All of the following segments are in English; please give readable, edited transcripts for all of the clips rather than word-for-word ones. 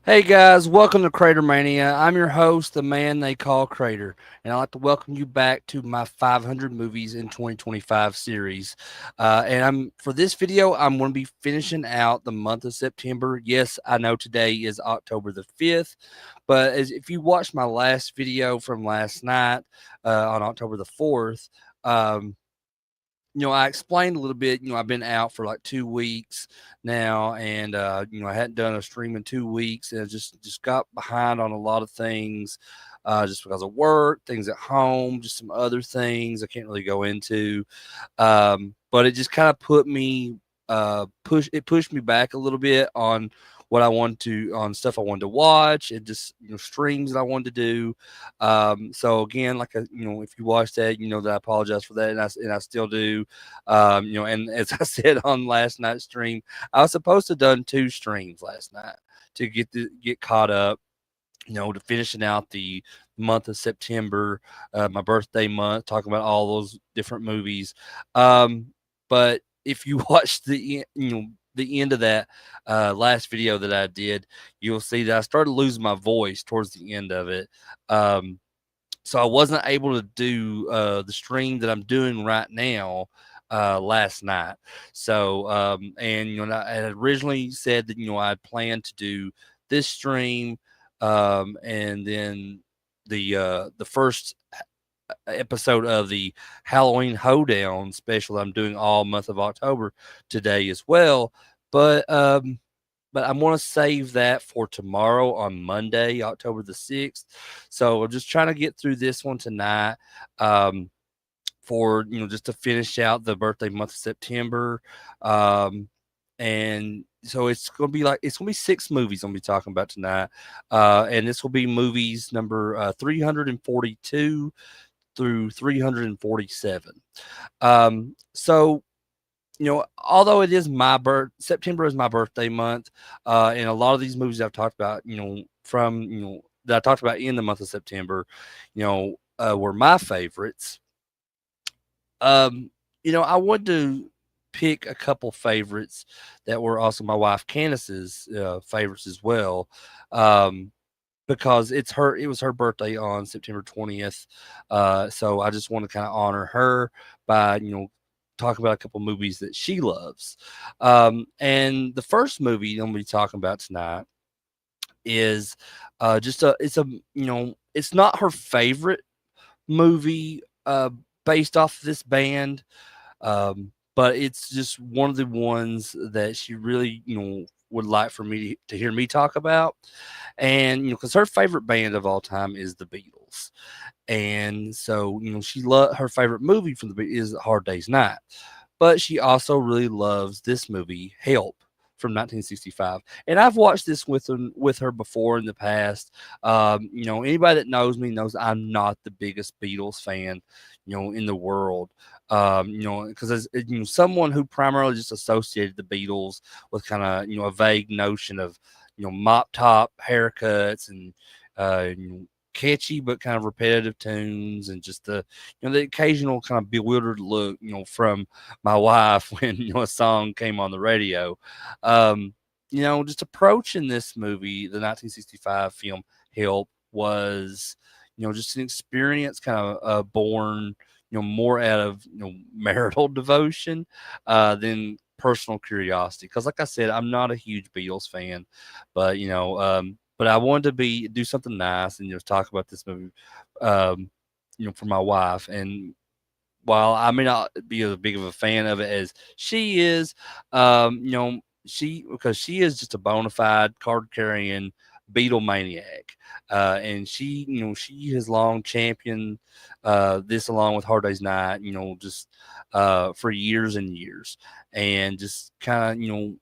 Hey guys, welcome to CraterMania. I'm your host, the man they call Crater, and I'd like to welcome you back to my 500 movies in 2025 series. And I'm for this video, I'm going to be finishing out the month of September. Yes, I know today is October the 5th, but if you watched my last video from last night on October the 4th, I explained a little bit. I've been out for like 2 weeks now, and I hadn't done a stream in 2 weeks, and I just got behind on a lot of things, just because of work, things at home, just some other things I can't really go into. But it just kind of pushed me back a little bit on what I wanted to on stuff I wanted to watch and just streams that I wanted to do. So again, if you watched that, you know that I apologize for that, and I still do. And as I said on last night's stream, I was supposed to have done two streams last night to get caught up, to finishing out the month of September, my birthday month, talking about all those different movies. But if you watch the end of that last video that I did, you'll see that I started losing my voice towards the end of it. Um, so I wasn't able to do the stream that I'm doing right now last night. So and I had originally said that I had planned to do this stream, and then the first episode of the Halloween Hoedown special that I'm doing all month of October today as well. But I'm going to save that for tomorrow on Monday, October the 6th. So I'm just trying to get through this one tonight, for, just to finish out the birthday month of September. And so it's going to be six movies I'm going to be talking about tonight. And this will be movies number 342 through 347. So although it is September is my birthday month, and a lot of these movies I've talked about, that I talked about in the month of September, were my favorites. I wanted to pick a couple favorites that were also my wife Candice's favorites as well. Because it was her birthday on September 20th. So I just want to kind of honor her by, talking about a couple movies that she loves. And the first movie I'm going to be talking about tonight is it's not her favorite movie based off this band, but it's just one of the ones that she really, would like for me to hear me talk about. And, because her favorite band of all time is the Beatles. And so, her favorite movie from the Beatles is Hard Day's Night. But she also really loves this movie, Help, from 1965. And I've watched this with her before in the past. Anybody that knows me knows I'm not the biggest Beatles fan, in the world. Because as someone who primarily just associated the Beatles with kind of a vague notion of mop top haircuts and catchy but kind of repetitive tunes, and just the occasional kind of bewildered look from my wife when a song came on the radio. Just approaching this movie, the 1965 film Help, was just an experience kind of born more out of marital devotion than personal curiosity, because like I said, I'm not a huge Beatles fan, but but I wanted to do something nice and talk about this movie, for my wife. And while I may not be as big of a fan of it as she is, because she is just a bona fide card carrying Beatle maniac, and she has long championed this along with Hard Day's Night, just for years and years, and just kind of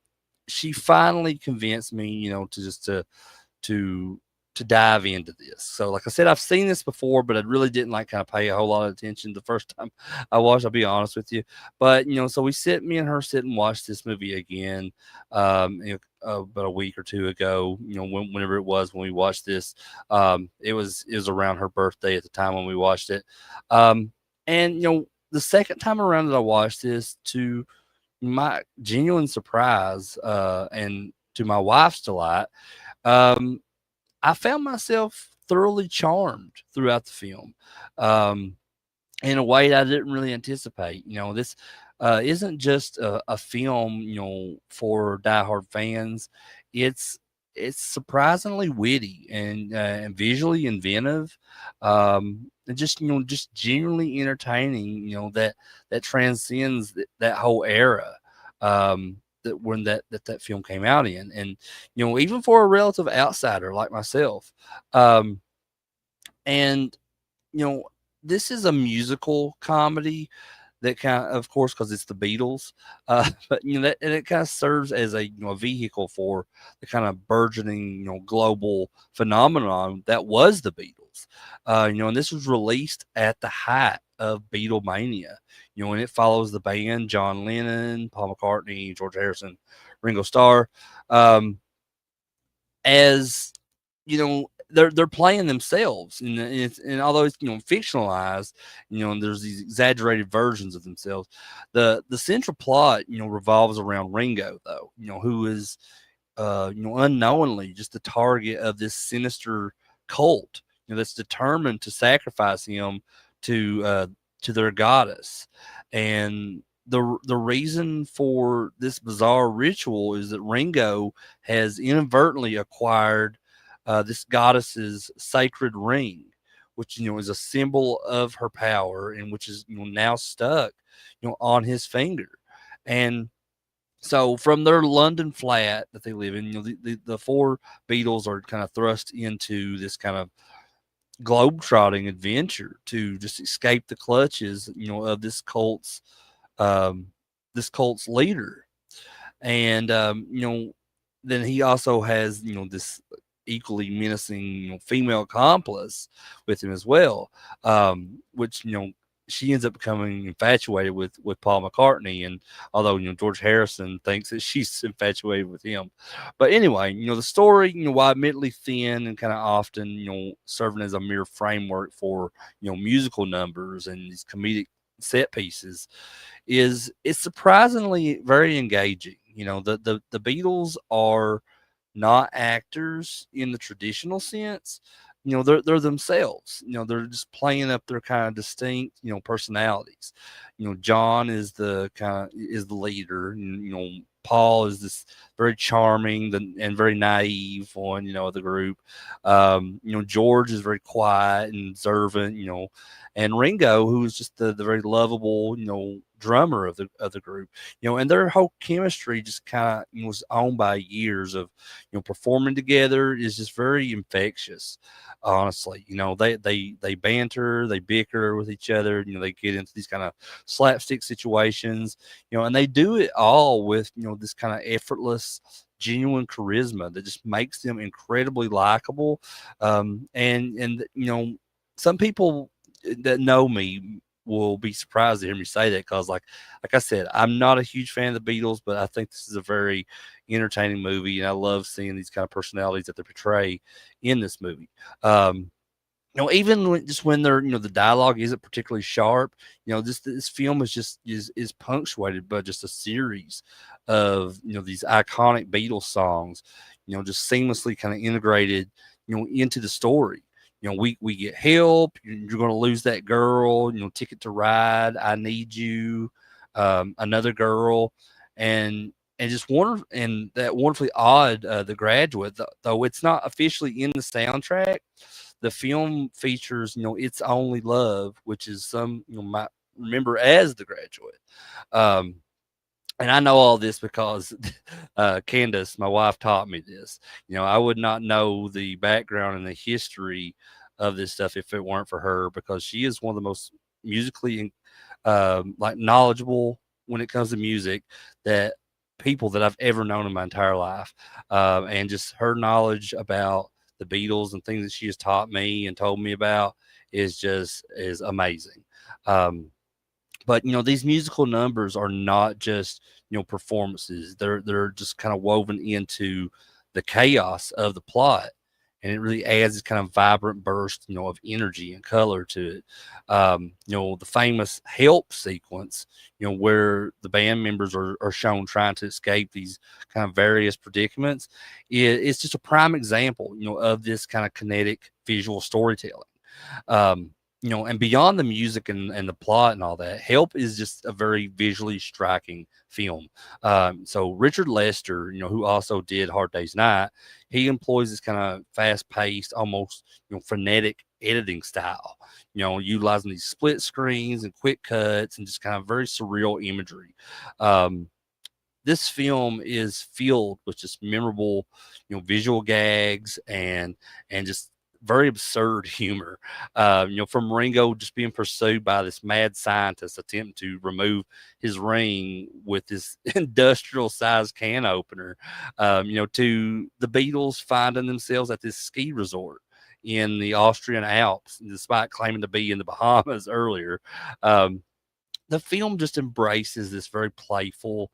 she finally convinced me, to to dive into this. So, like I said, I've seen this before, but I really didn't kind of pay a whole lot of attention the first time I watched. I'll be honest with you, but so me and her sit and watch this movie again, about a week or two ago. Whenever it was when we watched this, it was around her birthday at the time when we watched it, and the second time around that I watched this, to my genuine surprise, and to my wife's delight, um, I found myself thoroughly charmed throughout the film. Um, in a way that I didn't really anticipate. This isn't just a film, for diehard fans. It's it's surprisingly witty and visually inventive, and just genuinely entertaining. That transcends that whole era. That when that film came out in, and even for a relative outsider like myself, um, and you know, this is a musical comedy that of course, because it's the Beatles, but that and it kind of serves as a vehicle for the kind of burgeoning global phenomenon that was the Beatles. And this was released at the height of Beatlemania. And it follows the band John Lennon, Paul McCartney, George Harrison, Ringo Starr. Um, as they're playing themselves, and although it's fictionalized, and there's these exaggerated versions of themselves. The central plot revolves around Ringo, though, who is unknowingly just the target of this sinister cult, that's determined to sacrifice him to uh, to their goddess. And the reason for this bizarre ritual is that Ringo has inadvertently acquired this goddess's sacred ring, which is a symbol of her power, and which is now stuck on his finger. And so from their London flat that they live in, the four Beatles are kind of thrust into this kind of globe-trotting adventure to just escape the clutches, of um, this cult's leader. And then he also has this equally menacing female accomplice with him as well, which she ends up becoming infatuated with Paul McCartney. And although George Harrison thinks that she's infatuated with him, but anyway, the story, while admittedly thin and kind of often serving as a mere framework for musical numbers and these comedic set pieces, is surprisingly very engaging. The Beatles are not actors in the traditional sense. They're themselves. They're just playing up their kind of distinct personalities. John is the leader, and Paul is this very charming and very naive one, of the group. George is very quiet and observant, and Ringo, who is just the very lovable, drummer of the group. And their whole chemistry just kind of was owned by years of performing together, is just very infectious. Honestly, they banter, they bicker with each other. They get into these kind of slapstick situations. And they do it all with this kind of effortless, genuine charisma that just makes them incredibly likable. And some people that know me will be surprised to hear me say that, because like I said, I'm not a huge fan of the Beatles, but I think this is a very entertaining movie, and I love seeing these kind of personalities that they portray in this movie. um Even when they're the dialogue isn't particularly sharp, this film is punctuated by just a series of these iconic Beatles songs, just seamlessly kind of integrated into the story. We get help. You're going to lose that girl. Ticket to Ride, I Need You, Another Girl, and just wonder and that wonderfully odd, The Graduate. Though it's not officially in the soundtrack, the film features It's Only Love, which is some might remember as The Graduate. Um, and I know all this because Candice, my wife, taught me this. I would not know the background and the history of this stuff if it weren't for her, because she is one of the most musically like knowledgeable when it comes to music that people that I've ever known in my entire life. And just her knowledge about the Beatles and things that she has taught me and told me about is amazing. Um, but these musical numbers are not just performances. They're just kind of woven into the chaos of the plot. and it really adds this kind of vibrant burst, of energy and color to it. The famous help sequence, where the band members are shown trying to escape these kind of various predicaments, it's just a prime example, of this kind of kinetic visual storytelling. Um, and beyond the music and the plot and all that, Help is just a very visually striking film. So Richard Lester, who also did Hard Day's Night, he employs this kind of fast-paced, almost frenetic editing style. Utilizing these split screens and quick cuts and just kind of very surreal imagery. Um, this film is filled with just memorable, visual gags and just very absurd humor. From Ringo just being pursued by this mad scientist attempting to remove his ring with this industrial sized can opener, to the Beatles finding themselves at this ski resort in the Austrian Alps, despite claiming to be in the Bahamas earlier. Um, the film just embraces this very playful,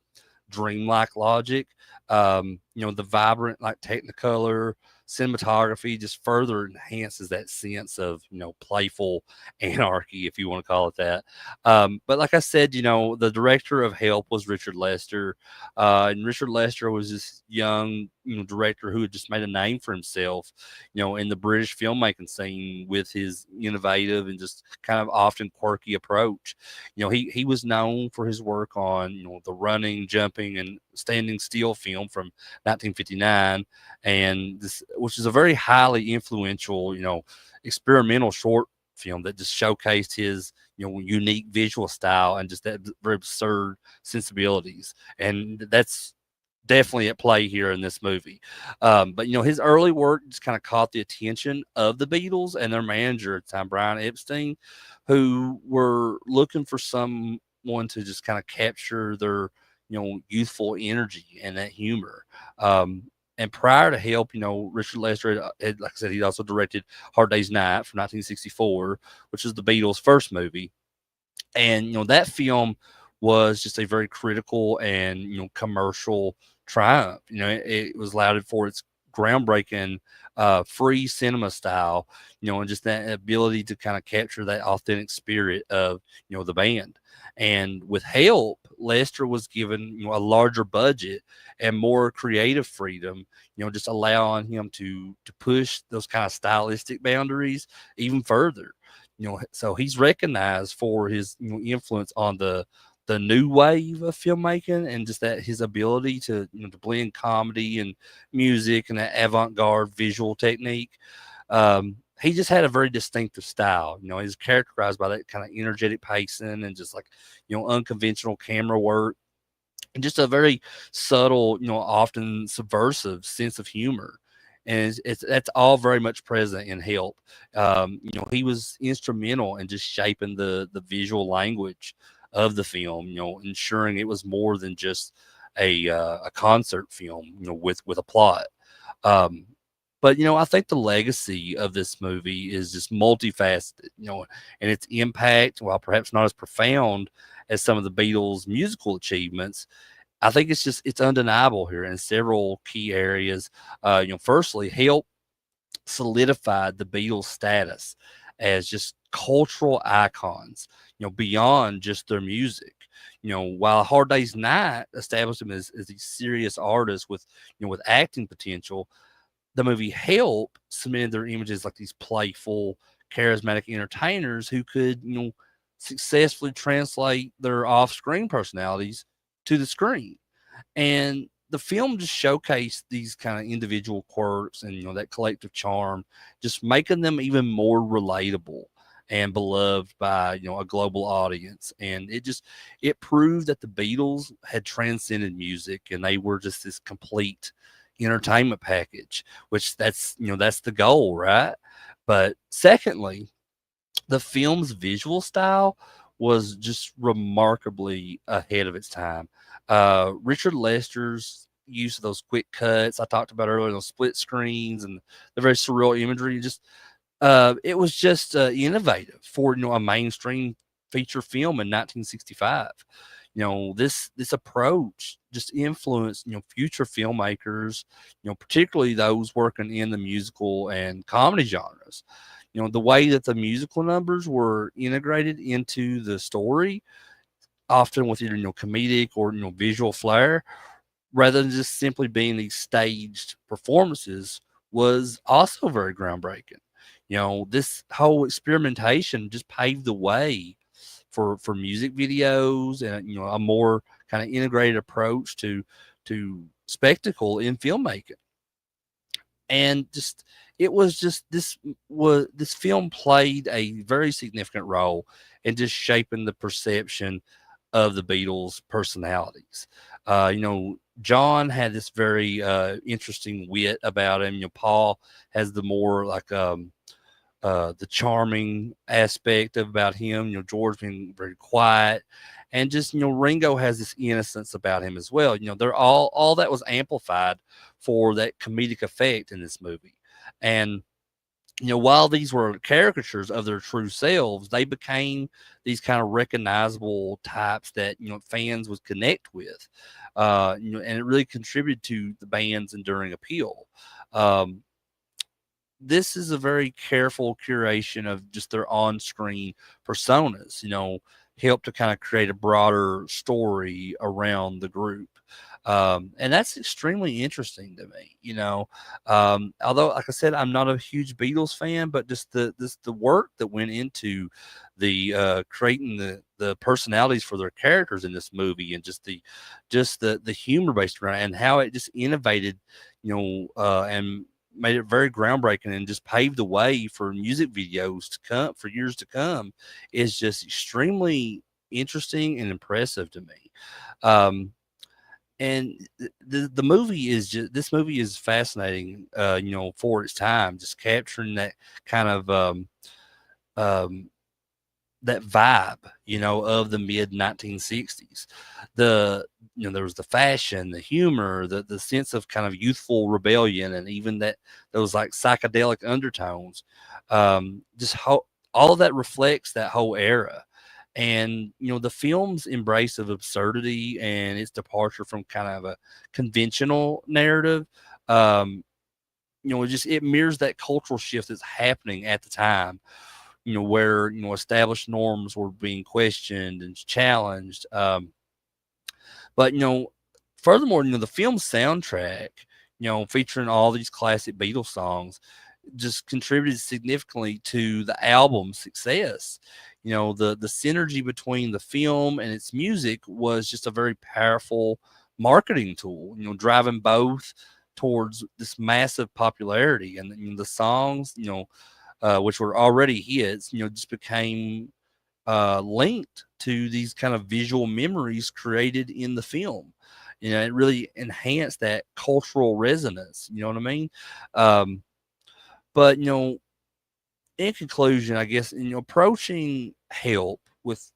dreamlike logic. The vibrant, like Technicolor cinematography just further enhances that sense of, playful anarchy, if you want to call it that. But like I said, the director of Help was Richard Lester. And Richard Lester was this young, director who had just made a name for himself, in the British filmmaking scene with his innovative and just kind of often quirky approach. He was known for his work on, the running, jumping, and standing still film from 1959, and this, which is a very highly influential, experimental short film that just showcased his, unique visual style and just that very absurd sensibilities, and that's definitely at play here in this movie. But his early work just kind of caught the attention of the Beatles and their manager at the time, Brian Epstein, who were looking for someone to just kind of capture their, youthful energy and that humor. And prior to Help, Richard Lester like I said, he also directed Hard Day's Night from 1964, which is the Beatles' first movie. And that film was just a very critical and commercial triumph. It was lauded for its groundbreaking free cinema style, and just that ability to kind of capture that authentic spirit of the band. And with Help, Lester was given a larger budget and more creative freedom, just allowing him to push those kind of stylistic boundaries even further. So he's recognized for his influence on the new wave of filmmaking, and just that his ability to to blend comedy and music and that avant-garde visual technique. He just had a very distinctive style. He's characterized by that kind of energetic pacing and just like unconventional camera work, and just a very subtle, often subversive sense of humor. And that's all very much present in Help. He was instrumental in just shaping the visual language of the film. Ensuring it was more than just a concert film. With a plot. Um, but I think the legacy of this movie is just multifaceted. And its impact, while perhaps not as profound as some of the Beatles' musical achievements, I think it's undeniable here in several key areas. Firstly, Help solidified the Beatles' status as just cultural icons, beyond just their music. While Hard Day's Night established them as these serious artists with, with acting potential, the movie Help cemented their images like these playful, charismatic entertainers who could, successfully translate their off-screen personalities to the screen. And the film just showcased these kind of individual quirks and that collective charm, just making them even more relatable and beloved by a global audience. And it proved that the Beatles had transcended music and they were just this complete entertainment package, which that's the goal, right? But secondly, the film's visual style was just remarkably ahead of its time. Richard Lester's use of those quick cuts I talked about earlier, those split screens and the very surreal imagery, just it was just innovative for a mainstream feature film in 1965. This approach just influenced future filmmakers, particularly those working in the musical and comedy genres. The way that the musical numbers were integrated into the story, often with either comedic or visual flair, rather than just simply being these staged performances, was also very groundbreaking. This whole experimentation just paved the way for music videos and a more kind of integrated approach to spectacle in filmmaking. And just it was just this film played a very significant role in just shaping the perception of the Beatles' personalities. John had this very interesting wit about him. Paul has the more like the charming aspect about him. George being very quiet, and just Ringo has this innocence about him as well. They're all that was amplified for that comedic effect in this movie, and while these were caricatures of their true selves, they became these kind of recognizable types that fans would connect with, and it really contributed to the band's enduring appeal. Um, this is a very careful curation of just their on-screen personas, help to kind of create a broader story around the group. And that's extremely interesting to me, although, like I said, I'm not a huge Beatles fan, but just the work that went into the creating the personalities for their characters in this movie, and just the humor based around it, and how it just innovated, and made it very groundbreaking and just paved the way for music videos to come for years to come, is just extremely interesting and impressive to me. Um, and the movie is just this movie is fascinating, for its time, just capturing that kind of um, that vibe, of the mid 1960s. There was the fashion, the humor, the sense of kind of youthful rebellion, and even that those like psychedelic undertones. All of that reflects that whole era. And the film's embrace of absurdity and its departure from kind of a conventional narrative, um, it mirrors that cultural shift that's happening at the time, where established norms were being questioned and challenged. But furthermore, the film's soundtrack, featuring all these classic Beatles songs, just contributed significantly to the album's success. The synergy between the film and its music was just a very powerful marketing tool, driving both towards this massive popularity. And the songs, which were already hits, just became linked to these kind of visual memories created in the film. It really enhanced that cultural resonance. You know what I mean? Um, but in conclusion, I guess approaching help with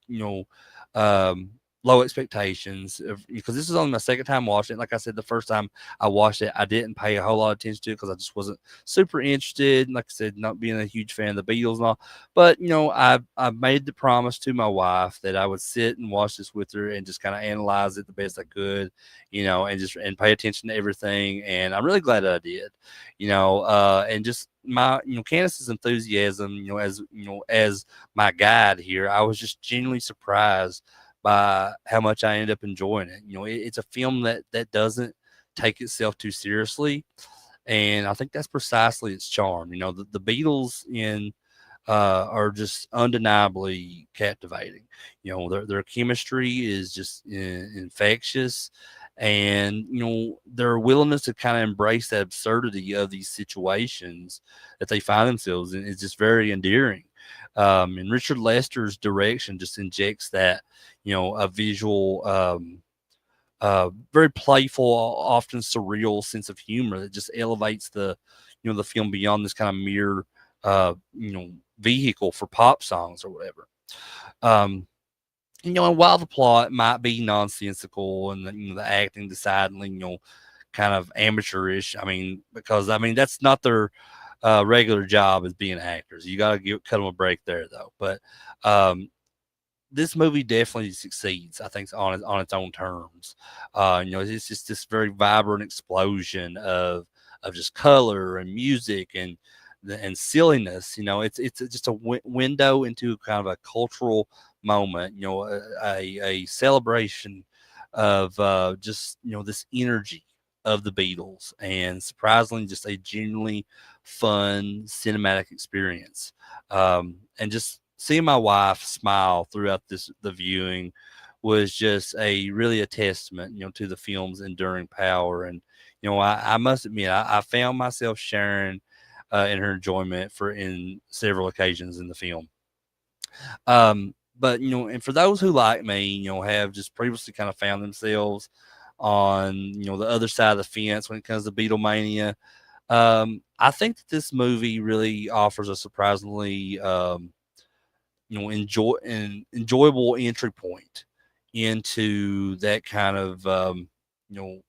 um, low expectations, because this is only my second time watching it. Like I said, the first time I watched it, I didn't pay a whole lot of attention to it because I just wasn't super interested. Like I said, not being a huge fan of the Beatles and all. But I made the promise to my wife that I would sit and watch this with her and just kind of analyze it the best I could, and pay attention to everything. And I'm really glad that I did, and just my Candice's enthusiasm, as my guide here, I was just genuinely surprised by how much I ended up enjoying it. It's a film that doesn't take itself too seriously, and I think that's precisely its charm. The Beatles in are just undeniably captivating. Their chemistry is just infectious, and their willingness to kind of embrace that absurdity of these situations that they find themselves in is just very endearing. And Richard Lester's direction just injects that, a visual, very playful, often surreal sense of humor that just elevates the film beyond this kind of mere, vehicle for pop songs or whatever. Um, and while the plot might be nonsensical and the acting decidedly, kind of amateurish, because that's not their regular job as being actors. You got to cut them a break there, though. But this movie definitely succeeds. I think on its own terms. It's just this very vibrant explosion of just color and music and silliness. It's just a window into kind of a cultural moment. A celebration of just this energy of the Beatles, and surprisingly, just a genuinely fun cinematic experience. And just seeing my wife smile throughout the viewing was just a testament, to the film's enduring power. And I must admit, I found myself sharing in her enjoyment in several occasions in the film. But and for those who like me, have just previously kind of found themselves on the other side of the fence when it comes to Beatlemania, I think that this movie really offers a surprisingly enjoyable entry point into that kind of you know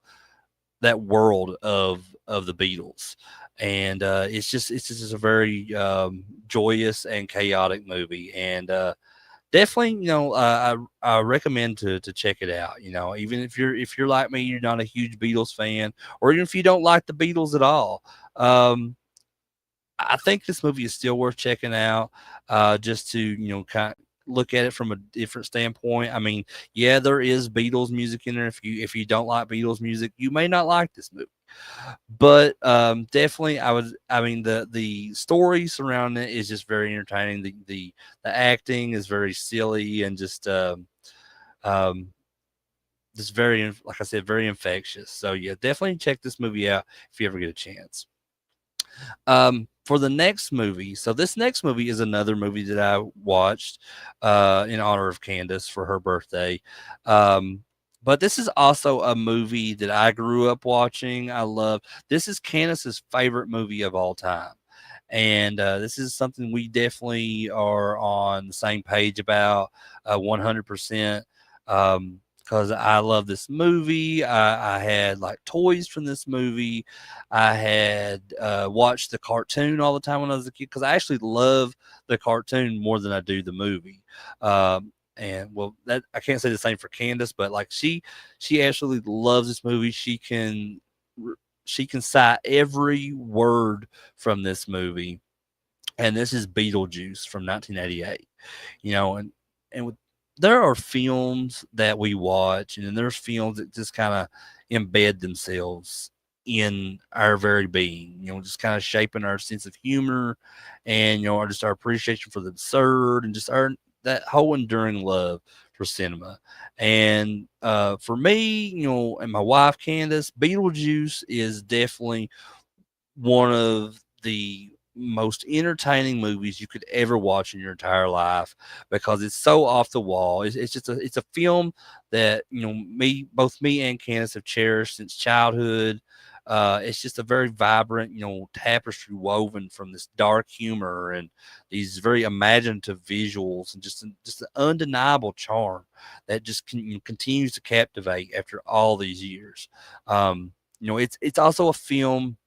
that world of the Beatles. And it's just a very joyous and chaotic movie. And definitely, I recommend to check it out. Even if you're like me, you're not a huge Beatles fan, or even if you don't like the Beatles at all. I think this movie is still worth checking out, just to kind of look at it from a different standpoint. I mean, yeah, there is Beatles music in there. If you don't like Beatles music, you may not like this movie. But definitely, I mean, the story surrounding it is just very entertaining. The acting is very silly and um, just very, like I said, very infectious. So yeah, definitely check this movie out if you ever get a chance. For the next movie, so this next movie is another movie that I watched in honor of Candice for her birthday. But this is also a movie that I grew up watching. I love this is Candace's favorite movie of all time. And this is something we definitely are on the same page about 100%. Because I love this movie. I had like toys from this movie. I had watched the cartoon all the time when I was a kid because I actually love the cartoon more than I do the movie. And well, that I can't say the same for Candace, but like she absolutely loves this movie. She can cite every word from this movie, and this is Beetlejuice from 1988. And with, there are films that we watch, and then there's films that just kind of embed themselves in our very being, just kind of shaping our sense of humor and just our appreciation for the absurd and just our that whole enduring love for cinema. And for me, and my wife Candace, Beetlejuice is definitely one of the most entertaining movies you could ever watch in your entire life because it's so off the wall. It's just a film that both me and Candace have cherished since childhood. It's just a very vibrant, tapestry woven from this dark humor and these very imaginative visuals and just an undeniable charm that just continues to captivate after all these years. It's also a film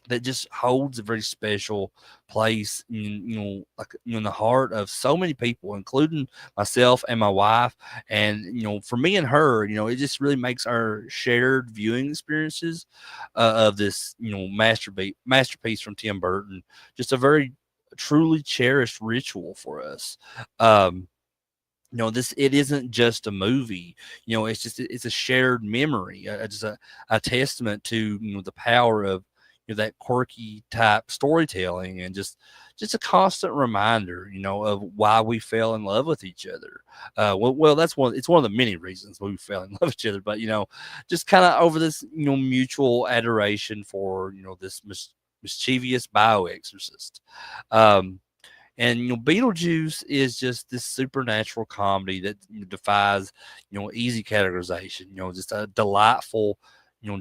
that just holds a very special place in in the heart of so many people, including myself and my wife. And for me and her, it just really makes our shared viewing experiences of this masterpiece from Tim Burton just a very truly cherished ritual for us. um this it isn't just a movie. It's a shared memory, just a testament to the power of that quirky type storytelling, and just a constant reminder of why we fell in love with each other. Well, it's one of the many reasons we fell in love with each other, but just kind of over this mutual adoration for this mischievous bio exorcist. um and Beetlejuice is just this supernatural comedy that defies easy categorization. Just a delightful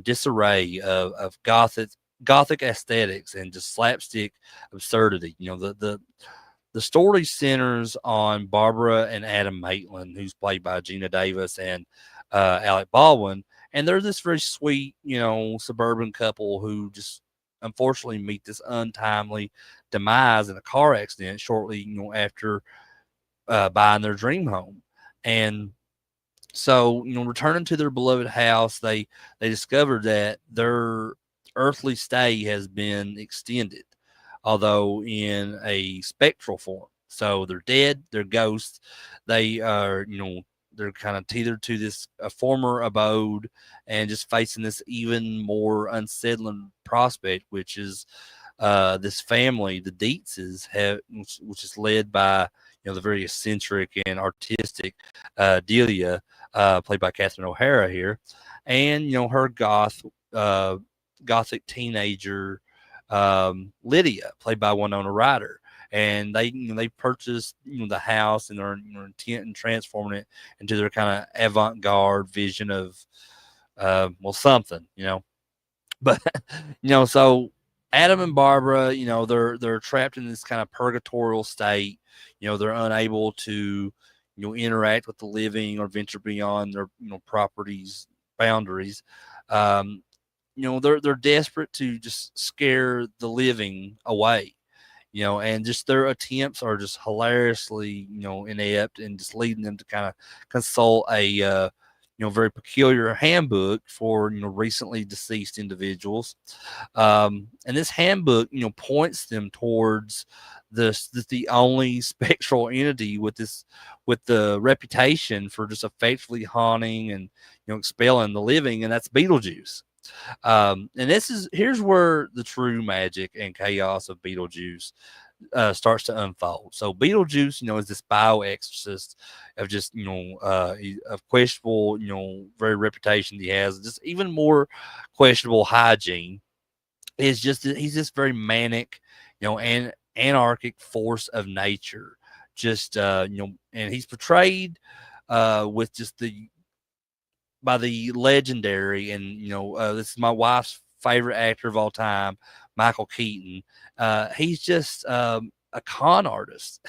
disarray of gothic aesthetics and just slapstick absurdity. The story centers on Barbara and Adam Maitland, who's played by Gina Davis and Alec Baldwin, and they're this very sweet suburban couple who just unfortunately meet this untimely demise in a car accident shortly after buying their dream home. And so, returning to their beloved house, they discovered that their earthly stay has been extended, although in a spectral form. So they're dead, they're ghosts. They are, they're kind of tethered to this former abode and just facing this even more unsettling prospect, which is this family, the Dietzes, which is led by the very eccentric and artistic Delia, played by Catherine O'Hara here, and her uh, gothic teenager Lydia, played by Winona Ryder. And they purchased the house and are intent in transforming it into their kind of avant-garde vision of something, but so Adam and Barbara, they're trapped in this kind of purgatorial state. They're unable to interact with the living or venture beyond their properties boundaries. um they're desperate to just scare the living away, and just their attempts are just hilariously, inept, and just leading them to kind of consult a very peculiar handbook for recently deceased individuals. And this handbook points them towards this the only spectral entity with the reputation for just effectively haunting and expelling the living, and that's Beetlejuice. And here's where the true magic and chaos of Beetlejuice starts to unfold. So Beetlejuice, is this bioexorcist of just of questionable, very reputation he has, just even more questionable hygiene. Is just he's this very manic, and anarchic force of nature. Just and he's portrayed with just the by the legendary, and this is my wife's favorite actor of all time, Michael Keaton. He's just a con artist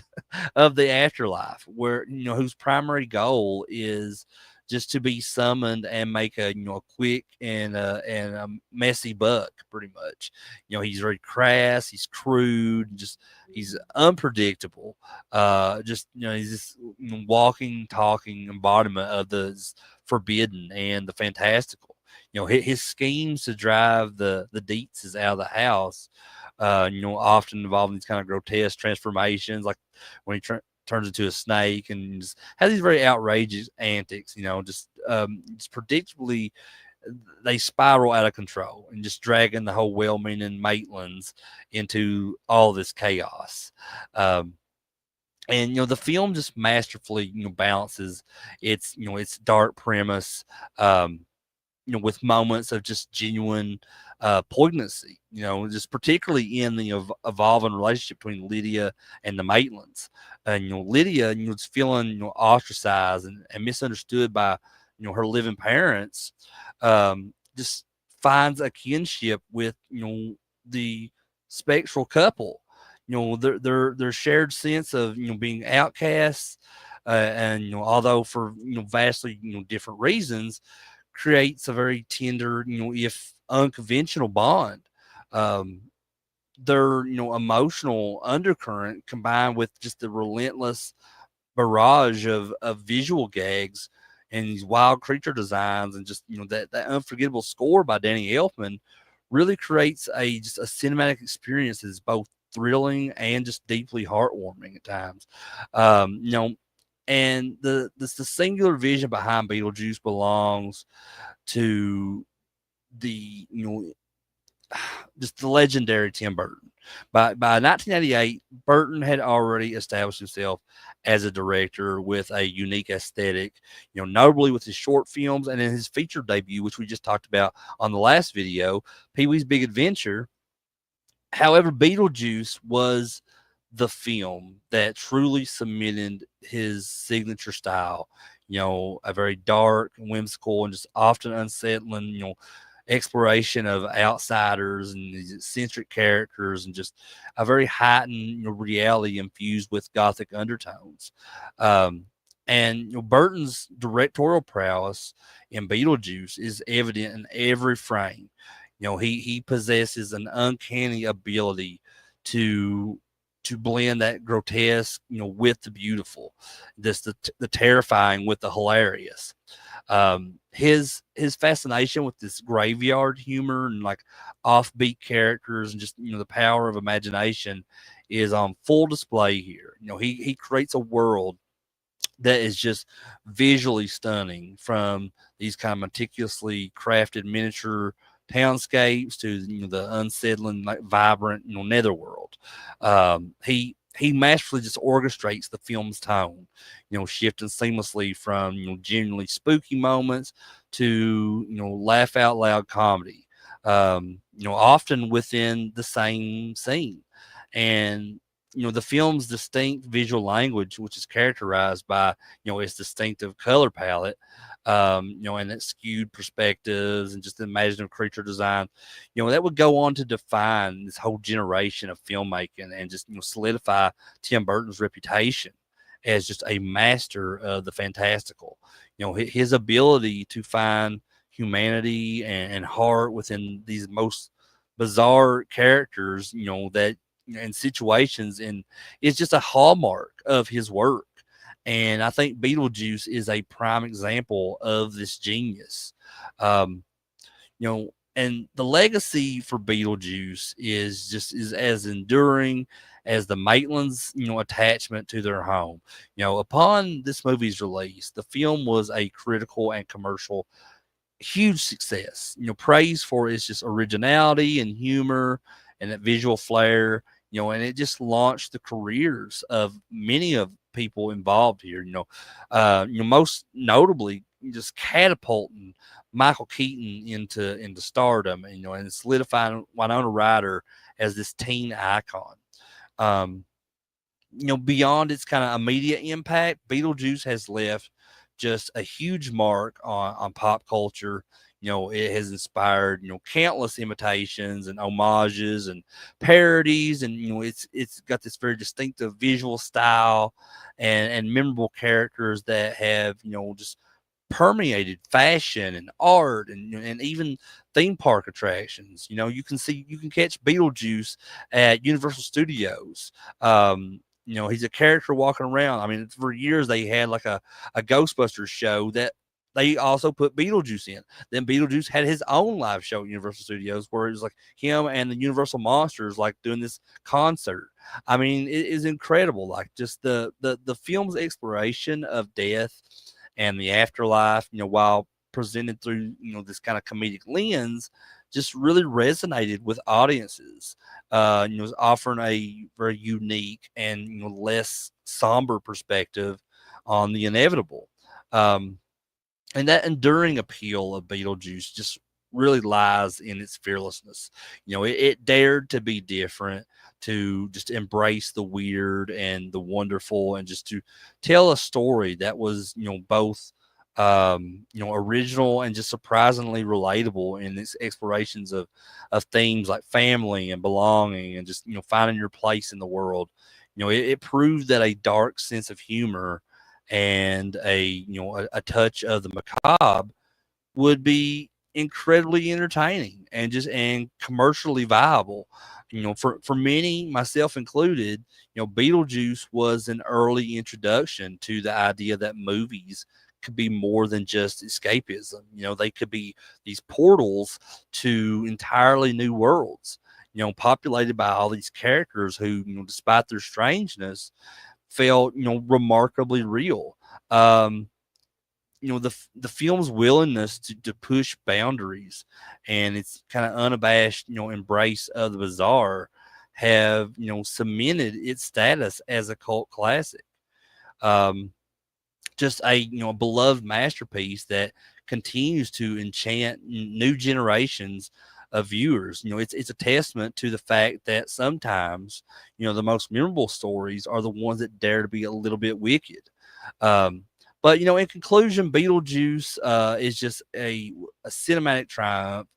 of the afterlife, where whose primary goal is just to be summoned and make a quick and a messy buck, pretty much. He's very crass, he's crude, just he's unpredictable. Just he's this walking, talking embodiment of the forbidden and the fantastical. His schemes to drive the Dietzes out of the house, often involving these kind of grotesque transformations, like when he turns into a snake and just has these very outrageous antics. Just predictably, they spiral out of control and just dragging the whole well-meaning Maitlands into all this chaos. And the film just masterfully balances its dark premise, um, with moments of just genuine poignancy, just particularly in the evolving relationship between Lydia and the Maitlands. And, Lydia, is feeling, ostracized and misunderstood by, her living parents, just finds a kinship with, the spectral couple, their shared sense of, being outcasts, and, although for, vastly, different reasons, creates a very tender, if unconventional bond. Um, their, emotional undercurrent combined with just the relentless barrage of visual gags and these wild creature designs, and just, that unforgettable score by Danny Elfman really creates just a cinematic experience that is both thrilling and just deeply heartwarming at times. And the singular vision behind Beetlejuice belongs to the just the legendary Tim Burton. By 1988, Burton had already established himself as a director with a unique aesthetic, notably with his short films and in his feature debut, which we just talked about on the last video, Pee-wee's Big Adventure. However, Beetlejuice was the film that truly cemented his signature style. A very dark, whimsical, and just often unsettling, exploration of outsiders and these eccentric characters, and just a very heightened, reality infused with gothic undertones. Um, and Burton's directorial prowess in Beetlejuice is evident in every frame. He possesses an uncanny ability to to blend that grotesque, with the beautiful, this the terrifying with the hilarious. His fascination with this graveyard humor and like offbeat characters and just the power of imagination is on full display here. He creates a world that is just visually stunning, from these kind of meticulously crafted miniature townscapes to the unsettling, like vibrant, netherworld. He masterfully just orchestrates the film's tone, shifting seamlessly from genuinely spooky moments to laugh out loud comedy. Often within the same scene, and the film's distinct visual language, which is characterized by its distinctive color palette, and its skewed perspectives and just the imaginative creature design, that would go on to define this whole generation of filmmaking and just solidify Tim Burton's reputation as just a master of the fantastical. His ability to find humanity and heart within these most bizarre characters, that and situations, and it's just a hallmark of his work. And I think Beetlejuice is a prime example of this genius. Um, and the legacy for Beetlejuice is as enduring as the Maitlands, attachment to their home. Upon this movie's release, the film was a critical and commercial huge success. Praise for its just originality and humor and that visual flair. And it just launched the careers of many of people involved here. Most notably, just catapulting Michael Keaton into stardom, and solidifying Winona Ryder as this teen icon. Um, Beyond its kind of immediate impact, Beetlejuice has left just a huge mark on pop culture. It has inspired, countless imitations and homages and parodies. And, it's got this very distinctive visual style and memorable characters that have, just permeated fashion and art and even theme park attractions. You can catch Beetlejuice at Universal Studios. He's a character walking around. I mean, for years they had like a Ghostbusters show that they also put Beetlejuice in. Then Beetlejuice had his own live show at Universal Studios where it was like him and the Universal Monsters like doing this concert. I mean, it is incredible. Like just the film's exploration of death and the afterlife, while presented through, this kind of comedic lens, just really resonated with audiences. Offering a very unique and less somber perspective on the inevitable. Um, and that enduring appeal of Beetlejuice just really lies in its fearlessness. It dared to be different, to just embrace the weird and the wonderful, and just to tell a story that was, both original and just surprisingly relatable in its explorations of themes like family and belonging and just finding your place in the world. It proved that a dark sense of humor and a touch of the macabre would be incredibly entertaining and just and commercially viable. For many, myself included, Beetlejuice was an early introduction to the idea that movies could be more than just escapism. They could be these portals to entirely new worlds, populated by all these characters who, despite their strangeness, felt, remarkably real. Um, the film's willingness to push boundaries and its kind of unabashed embrace of the bizarre have cemented its status as a cult classic. um just a beloved masterpiece that continues to enchant new generations of viewers. It's a testament to the fact that sometimes the most memorable stories are the ones that dare to be a little bit wicked. um but in conclusion, Beetlejuice is just a cinematic triumph.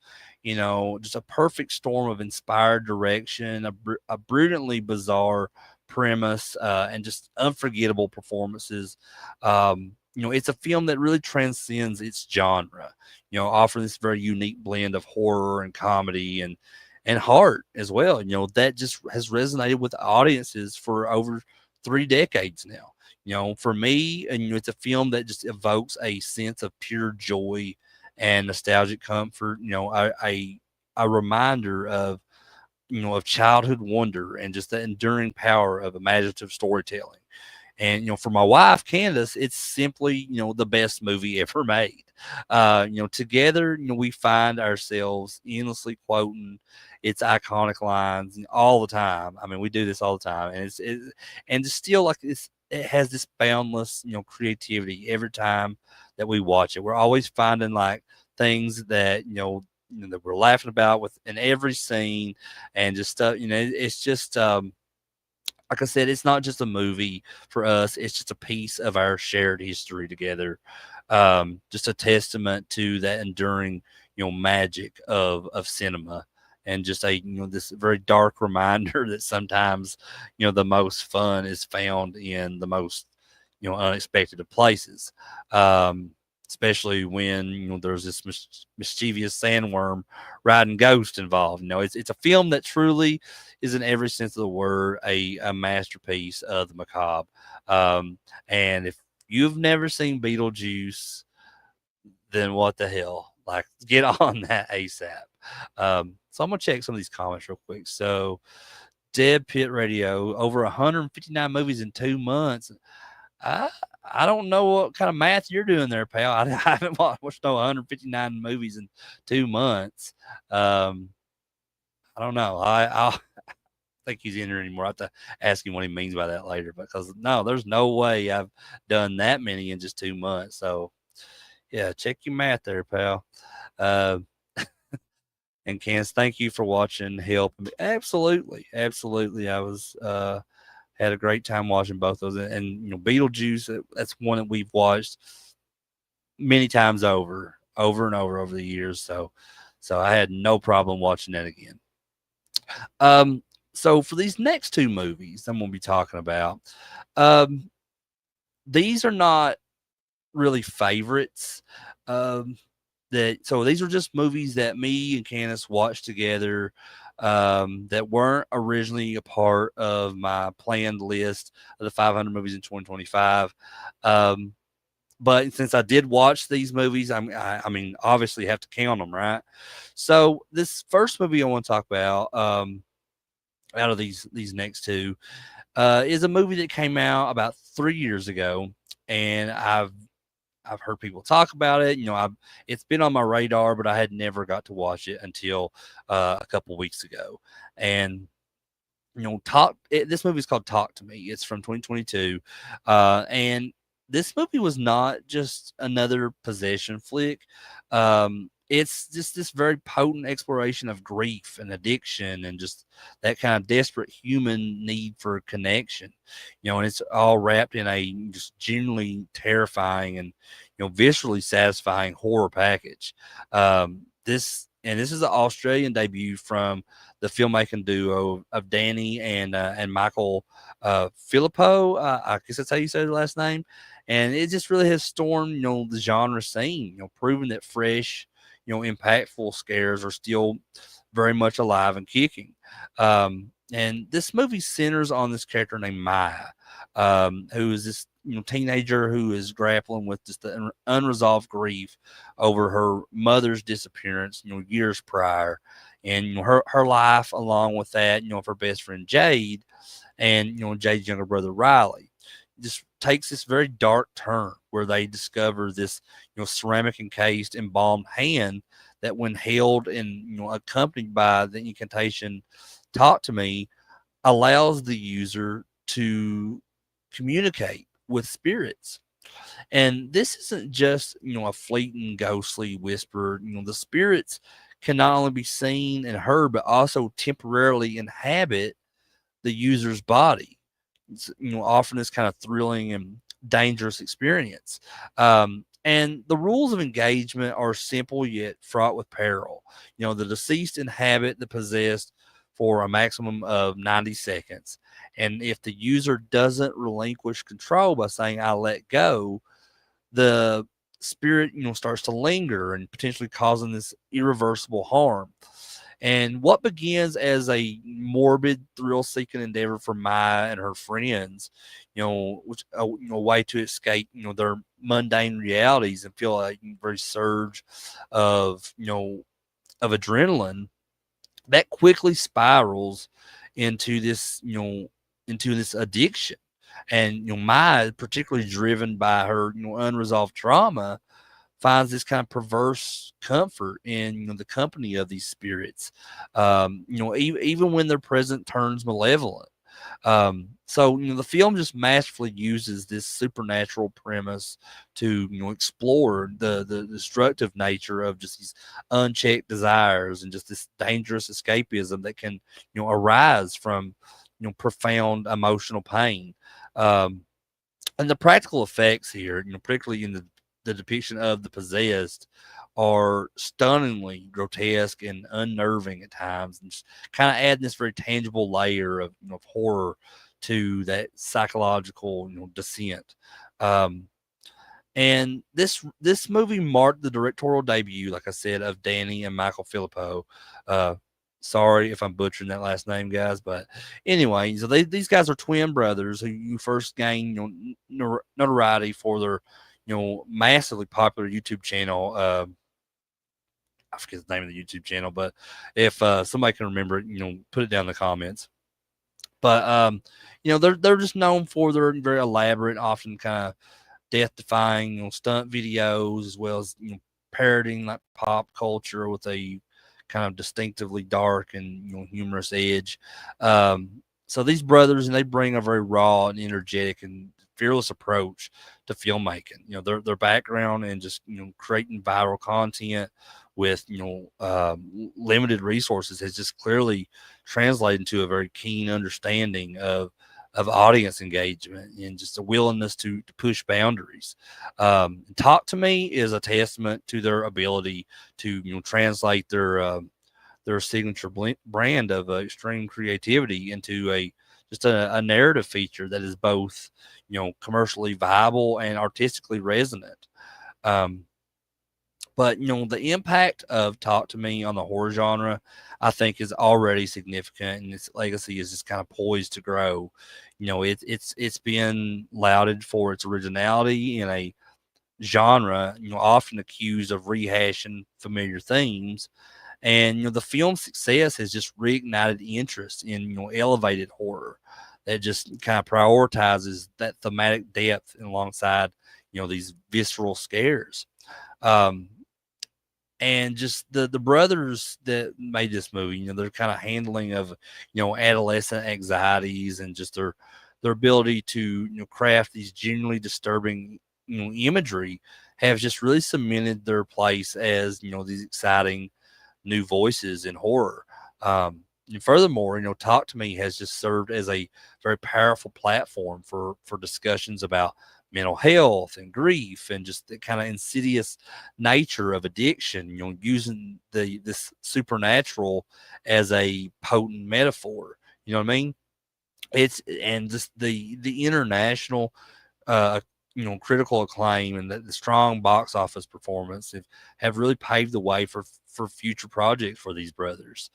Just a perfect storm of inspired direction, a brilliantly bizarre premise, and just unforgettable performances. It's a film that really transcends its genre, offering this very unique blend of horror and comedy, and heart as well. That just has resonated with audiences for over 3 decades now. For me, and it's a film that just evokes a sense of pure joy and nostalgic comfort. A reminder of childhood wonder and just the enduring power of imaginative storytelling. And for my wife, Candice, it's simply the best movie ever made. Together, we find ourselves endlessly quoting its iconic lines all the time. I mean, we do this all the time, and and it's still like it has this boundless creativity every time that we watch it. We're always finding like things that that we're laughing about with in every scene, and just stuff. It's just like I said, it's not just a movie for us. It's just a piece of our shared history together. Just a testament to that enduring, magic of cinema, and just a this very dark reminder that sometimes the most fun is found in the most unexpected of places. Um, Especially when there's this mischievous sandworm riding ghost involved. It's a film that truly is in every sense of the word a masterpiece of the macabre. And if you've never seen Beetlejuice, then what the hell? Like, get on that ASAP. So I'm gonna check some of these comments real quick. So, Dead Pit Radio, over 159 movies in 2 months. I I don't know what kind of math you're doing there, pal. I haven't watched no 159 movies in 2 months. Um, I don't know. I'll think he's in here anymore. I have to ask him what he means by that later, because no, there's no way I've done that many in just 2 months. So yeah, check your math there, pal. Uh, and Candace, thank you for watching. Help me. Absolutely, absolutely. I was had a great time watching both of those, and Beetlejuice. That's one that we've watched many times over and over the years. So I had no problem watching that again. Um, so for these next two movies I'm going to be talking about, um, these are not really favorites. Um, so these are just movies that me and Candace watched together, that weren't originally a part of my planned list of the 500 movies in 2025. Um, but since I did watch these movies, I mean, obviously have to count them, right? So this first movie I want to talk about, out of these next two, is a movie that came out about 3 years ago, and I've heard people talk about it. It's been on my radar, but I had never got to watch it until a couple weeks ago. And this movie is called Talk to Me. It's from 2022, and this movie was not just another possession flick. It's just this very potent exploration of grief and addiction, and just that kind of desperate human need for connection. And it's all wrapped in a just genuinely terrifying and viscerally satisfying horror package. This is an Australian debut from the filmmaking duo of Danny and Michael Filippo. I guess that's how you say their last name. And it just really has stormed, the genre scene, proving that fresh, impactful scares are still very much alive and kicking. And this movie centers on this character named Maya, who is this teenager who is grappling with just the unresolved grief over her mother's disappearance years prior, and her life along with that of her best friend Jade, and Jade's younger brother Riley. Just takes this very dark turn where they discover this ceramic encased embalmed hand that, when held and accompanied by the incantation "Talk to Me," allows the user to communicate with spirits. And this isn't just, a fleeting ghostly whisper. The spirits can not only be seen and heard, but also temporarily inhabit the user's body. It's, often this kind of thrilling and dangerous experience. And the rules of engagement are simple yet fraught with peril. The deceased inhabit the possessed for a maximum of 90 seconds. And if the user doesn't relinquish control by saying, "I let go," the spirit, starts to linger and potentially causing this irreversible harm. And what begins as a morbid, thrill-seeking endeavor for Maya and her friends, which a way to escape, their mundane realities and feel a very surge of, of adrenaline, that quickly spirals into this, into this addiction. And Maya, particularly driven by her unresolved trauma, finds this kind of perverse comfort in the company of these spirits. Even when their presence turns malevolent. So the film just masterfully uses this supernatural premise to explore the destructive nature of just these unchecked desires and just this dangerous escapism that can arise from profound emotional pain. Um, and the practical effects here, particularly in the depiction of the possessed, are stunningly grotesque and unnerving at times, and just kind of adding this very tangible layer of horror to that psychological descent. Um, and this movie marked the directorial debut, like I said, of Danny and Michael Filippo. Uh, Sorry if I'm butchering that last name, guys, but anyway, so these guys are twin brothers who you first gain notoriety for their massively popular YouTube channel. I forget the name of the YouTube channel, but if somebody can remember it, put it down in the comments. But they're just known for their very elaborate, often kind of death-defying, stunt videos, as well as parodying like pop culture with a kind of distinctively dark and humorous edge. So these brothers, and they bring a very raw and energetic and fearless approach to filmmaking. Their background and just creating viral content with limited resources has just clearly translated into a very keen understanding of audience engagement and just a willingness to push boundaries. Talk to Me is a testament to their ability to translate their signature brand of extreme creativity into a narrative feature that is both commercially viable and artistically resonant. Um, but the impact of Talk to Me on the horror genre, I think, is already significant, and its legacy is just kind of poised to grow. It's been lauded for its originality in a genre, often accused of rehashing familiar themes. And the film's success has just reignited interest in elevated horror that just kind of prioritizes that thematic depth alongside these visceral scares. Um, and just the brothers that made this movie, their kind of handling of adolescent anxieties and just their ability to craft these genuinely disturbing imagery have just really cemented their place as these exciting new voices in horror. And furthermore, Talk to Me has just served as a very powerful platform for discussions about mental health and grief and just the kind of insidious nature of addiction. Using this supernatural as a potent metaphor. You know what I mean? It's and just the international uh, critical acclaim and the strong box office performance have really paved the way for future projects for these brothers.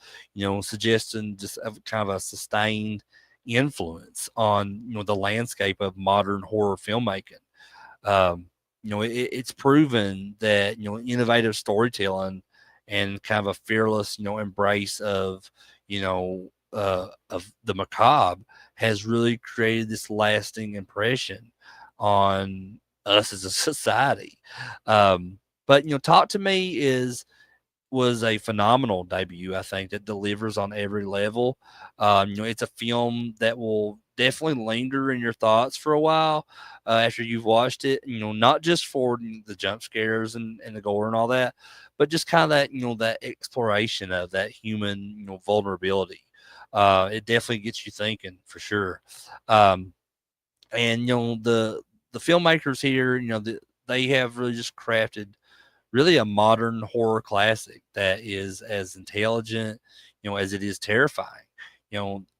Suggesting just kind of a sustained influence on the landscape of modern horror filmmaking. Um, it's proven that innovative storytelling and kind of a fearless embrace of the macabre has really created this lasting impression on us as a society. Um, but Talk to Me was a phenomenal debut. I think that delivers on every level. It's a film that will definitely linger in your thoughts for a while after you've watched it. Not just for the jump scares and the gore and all that, but just kind of that that exploration of that human vulnerability. It definitely gets you thinking for sure. Um, and the filmmakers here, they have really just crafted really a modern horror classic that is as intelligent, as it is terrifying.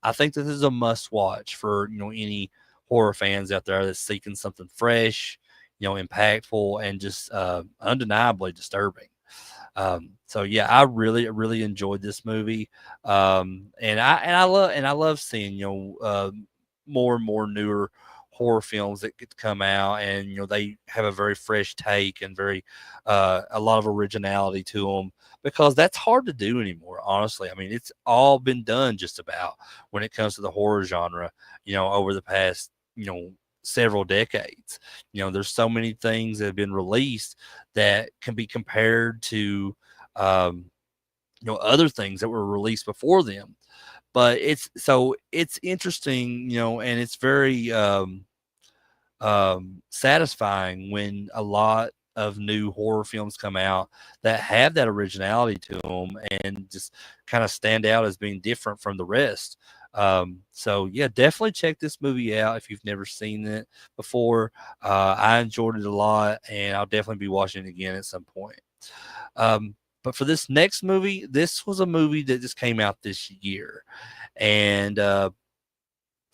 I think that this is a must watch for, any horror fans out there that's seeking something fresh, impactful and just undeniably disturbing. So yeah, I really enjoyed this movie. And I love seeing more and more newer horror films that get to come out, and they have a very fresh take and very a lot of originality to them, because that's hard to do anymore, honestly. I mean, it's all been done just about when it comes to the horror genre, over the past several decades. There's so many things that have been released that can be compared to um, other things that were released before them. But it's interesting, and it's very satisfying when a lot of new horror films come out that have that originality to them and just kind of stand out as being different from the rest. So yeah, definitely check this movie out if you've never seen it before. I enjoyed it a lot, and I'll definitely be watching it again at some point. But for this next movie, this was a movie that just came out this year, and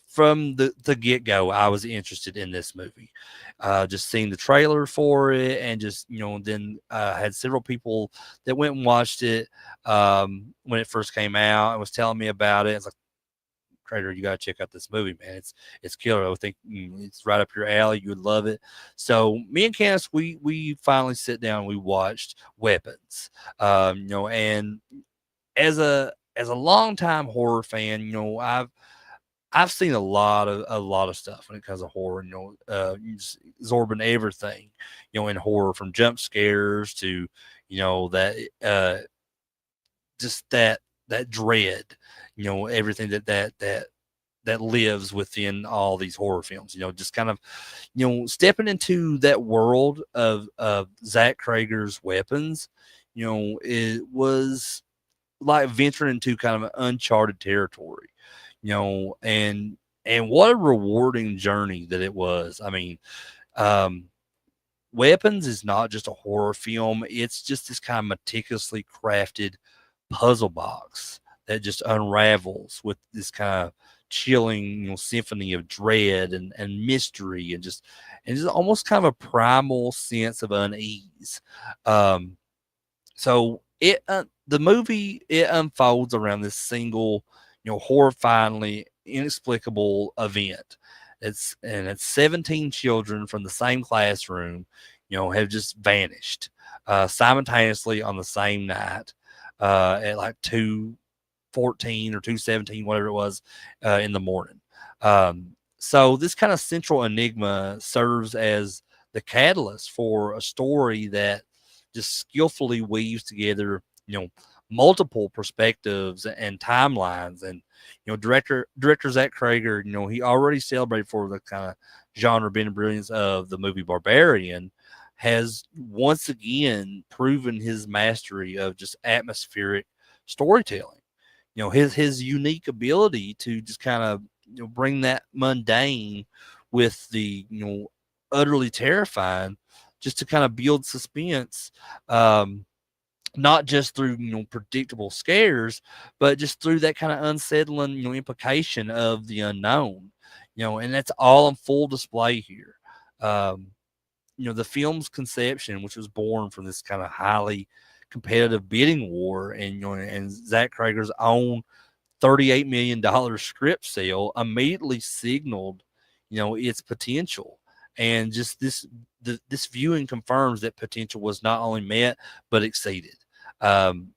from the get go, I was interested in this movie. Just seeing the trailer for it, and just then had several people that went and watched it when it first came out and was telling me about it. It's like, Crater, you gotta check out this movie, man. It's killer. I think it's right up your alley. You would love it. So me and Candice, we finally sit down. We watched Weapons. And as a longtime horror fan, I've seen a lot of stuff when it comes to horror. Absorbing everything, in horror, from jump scares to that just that dread, everything that lives within all these horror films. Just kind of stepping into that world of Zach Krager's Weapons. It was like venturing into kind of an uncharted territory, and what a rewarding journey that it was. I mean, um, Weapons is not just a horror film; it's just this kind of meticulously crafted puzzle box that just unravels with this kind of chilling, symphony of dread and mystery, and just almost kind of a primal sense of unease. Um, so the movie, it unfolds around this single, horrifyingly inexplicable event. It's 17 children from the same classroom, have just vanished simultaneously on the same night at like 2:14 or 2:17, whatever it was, in the morning. So this kind of central enigma serves as the catalyst for a story that just skillfully weaves together, multiple perspectives and timelines. And director Zach Krager, he already celebrated for the kind of genre bending brilliance of the movie Barbarian, has once again proven his mastery of just atmospheric storytelling. His unique ability to just kind of bring that mundane with the utterly terrifying, just to kind of build suspense, not just through predictable scares, but just through that kind of unsettling implication of the unknown. And that's all on full display here. Um, the film's conception, which was born from this kind of highly competitive bidding war, and Zach Krager's own $38 million script sale, immediately signaled, its potential. And just this viewing confirms that potential was not only met but exceeded. Um,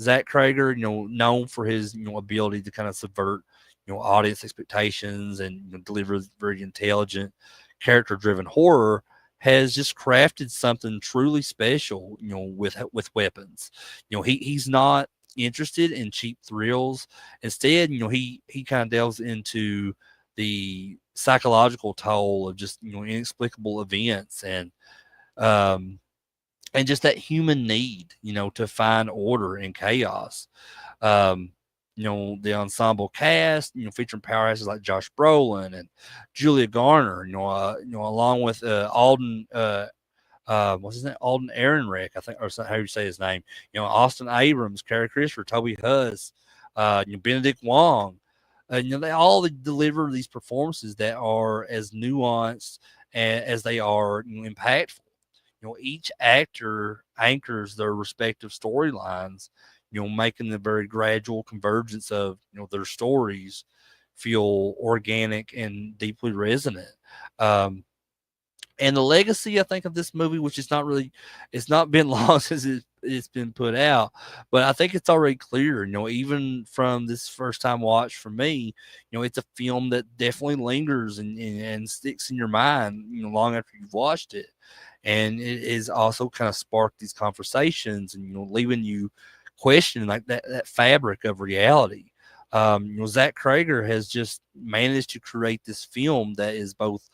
Zach Krager, known for his ability to kind of subvert audience expectations and deliver very intelligent, character-driven horror, has just crafted something truly special, with Weapons. He's not interested in cheap thrills. Instead, he kind of delves into the psychological toll of just inexplicable events, um and just that human need, to find order in chaos. Um, the ensemble cast, featuring powerhouses like Josh Brolin and Julia Garner, along with Alden, what's his name? Alden Ehrenreich, I think, or how you say his name. Austin Abrams, Carrie Christopher, Toby Huss, Benedict Wong. They all deliver these performances that are as nuanced as they are impactful. Each actor anchors their respective storylines, making the very gradual convergence of, their stories feel organic and deeply resonant. Um, and the legacy, I think, of this movie, which is not really, it's not been long since it's been put out, but I think it's already clear, even from this first time watch for me, it's a film that definitely lingers and sticks in your mind, long after you've watched it. And it is also kind of sparked these conversations and, leaving you questioning like that fabric of reality. Zach Krager has just managed to create this film that is both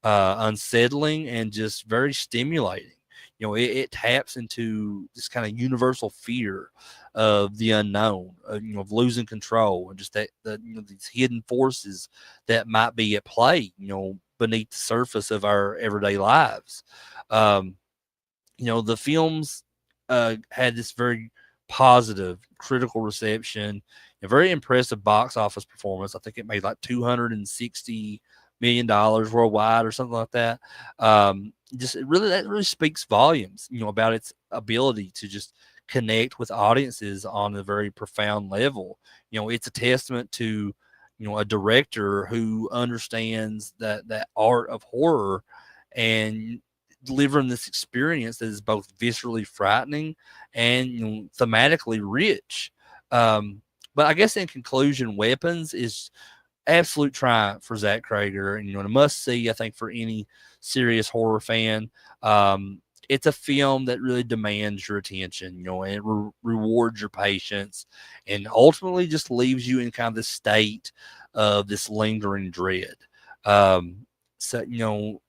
unsettling and just very stimulating. It taps into this kind of universal fear of the unknown, of losing control, and just that these hidden forces that might be at play, beneath the surface of our everyday lives. Um, the films had this very positive critical reception, a very impressive box office performance. I think it made like $260 million worldwide or something like that. Just that really speaks volumes, about its ability to just connect with audiences on a very profound level. It's a testament to a director who understands that art of horror and delivering this experience that is both viscerally frightening and, thematically rich. Um, but I guess in conclusion, Weapons is absolute triumph for Zach Krager, and a must see, I think, for any serious horror fan. It's a film that really demands your attention, and it rewards your patience, and ultimately just leaves you in kind of this state of this lingering dread. So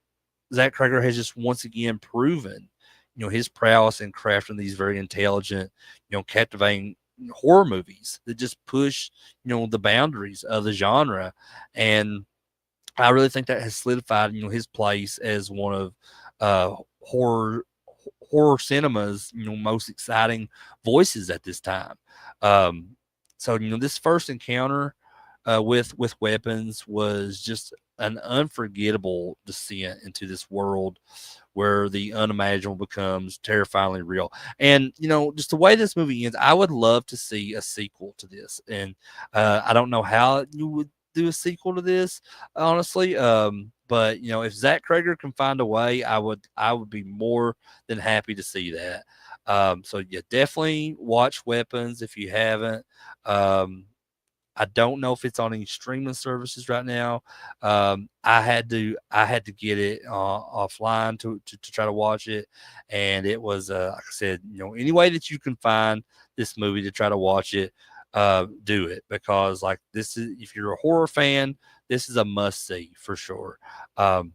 Zach Krager has just once again proven, his prowess in crafting these very intelligent, captivating horror movies that just push, the boundaries of the genre. And I really think that has solidified, his place as one of uh, horror horror cinema's, most exciting voices at this time. Um, so this first encounter with weapons was just an unforgettable descent into this world where the unimaginable becomes terrifyingly real. And just the way this movie ends, I would love to see a sequel to this. And I don't know how you would do a sequel to this, honestly. But if Zach Krager can find a way, I would be more than happy to see that. So yeah, definitely watch Weapons if you haven't. I don't know if it's on any streaming services right now. I had to get it offline to try to watch it, and it was like I said, any way that you can find this movie to try to watch it, do it, because like this is, if you're a horror fan, this is a must see for sure. Um,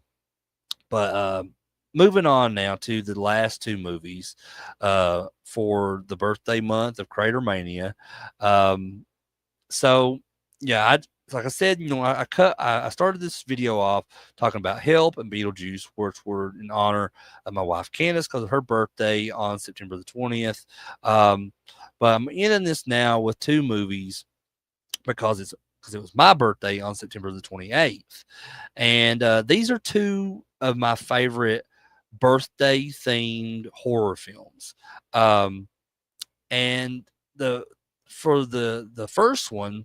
but moving on now to the last two movies for the birthday month of CraterMania. Um, so yeah, like I said, I started this video off talking about Help and Beetlejuice, which were in honor of my wife Candice because of her birthday on September the 20th. Um, but I'm ending this now with two movies because it was my birthday on September the 28th, and these are two of my favorite birthday themed horror films. Um, and the for the first one,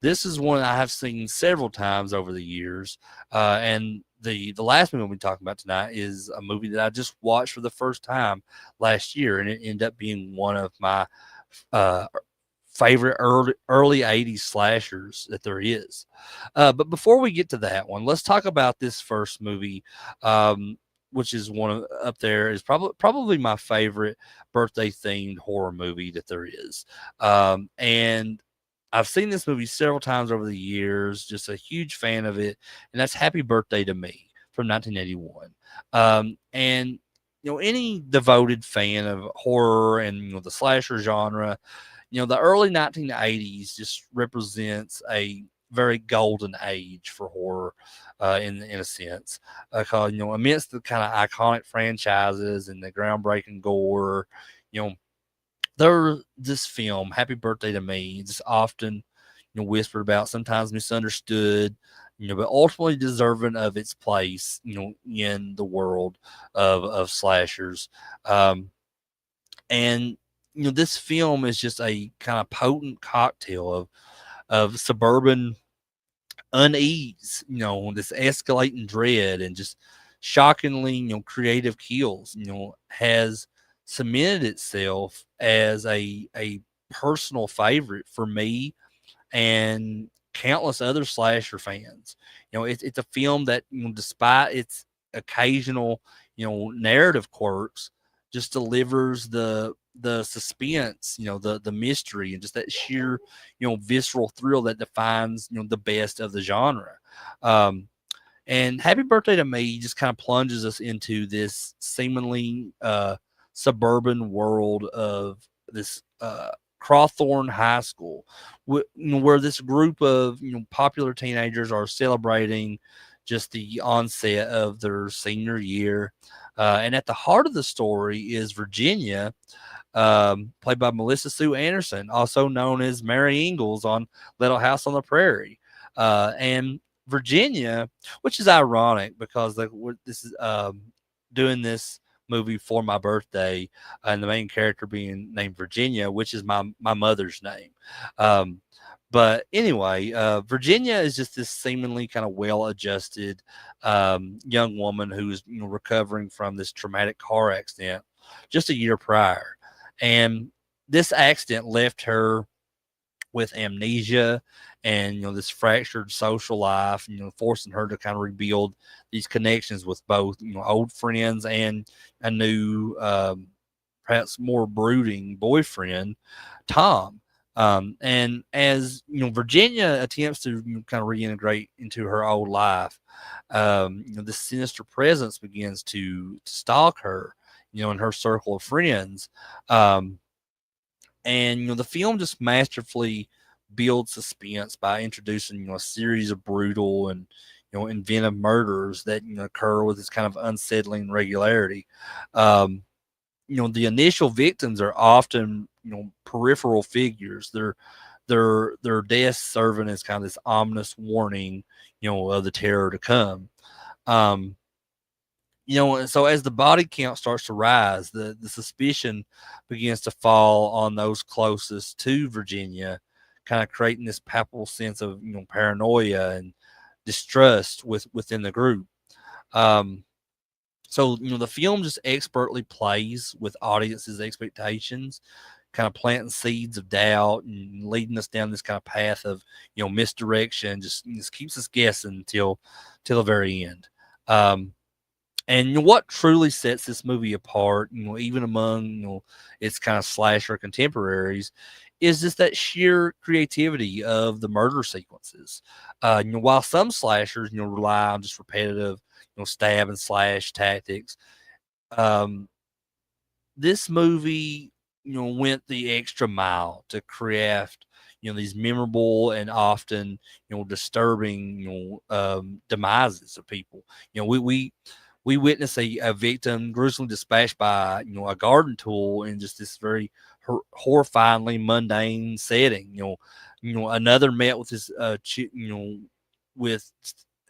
this is one I have seen several times over the years. And the last movie we'll be talking about tonight is a movie that I just watched for the first time last year, and it ended up being one of my uh, favorite early 80s slashers that there is. But before we get to that one, let's talk about this first movie, which is one of up there is probably my favorite birthday themed horror movie that there is. And I've seen this movie several times over the years, just a huge fan of it, and that's Happy Birthday to Me from 1981. And any devoted fan of horror and the slasher genre, the early 1980s just represents a very golden age for horror, in a sense, because amidst the kind of iconic franchises and the groundbreaking gore, you know, this film, Happy Birthday to Me, is often whispered about, sometimes misunderstood, but ultimately deserving of its place, in the world of slashers. Um, and this film is just a kind of potent cocktail of suburban unease, this escalating dread and just shockingly, creative kills, has cemented itself as a personal favorite for me and countless other slasher fans. It's a film that, despite its occasional, narrative quirks, just delivers the suspense, the mystery, and just that sheer, visceral thrill that defines, the best of the genre. Um, and Happy Birthday to Me just kind of plunges us into this seemingly suburban world of this Crawthorne High School, where this group of popular teenagers are celebrating just the onset of their senior year. And at the heart of the story is Virginia, played by Melissa Sue Anderson, also known as Mary Ingalls on Little House on the Prairie. And Virginia, which is ironic because this is doing this movie for my birthday, and the main character being named Virginia, which is my mother's name. Um, but anyway, Virginia is just this seemingly kind of well-adjusted young woman who is recovering from this traumatic car accident just a year prior, and this accident left her with amnesia and this fractured social life, forcing her to kind of rebuild these connections with both old friends and a new perhaps more brooding boyfriend, Tom. And as Virginia attempts to kind of reintegrate into her old life, this sinister presence begins to stalk her, in her circle of friends. And the film just masterfully builds suspense by introducing a series of brutal and inventive murders that occur with this kind of unsettling regularity. Um, the initial victims are often peripheral figures. Their deaths serving as kind of this ominous warning, of the terror to come. Um, and so as the body count starts to rise, the suspicion begins to fall on those closest to Virginia, kind of creating this palpable sense of paranoia and distrust within the group. Um, so the film just expertly plays with audiences' expectations, kind of planting seeds of doubt and leading us down this kind of path of misdirection. Just keeps us guessing till the very end. And what truly sets this movie apart, even among its kind of slasher contemporaries, is just that sheer creativity of the murder sequences. While some slashers, rely on just repetitive, stab and slash tactics, um, this movie, went the extra mile to craft, these memorable and often, disturbing, demises of people. We witness a victim gruesomely dispatched by a garden tool in just this very horrifyingly mundane setting. Another met with this with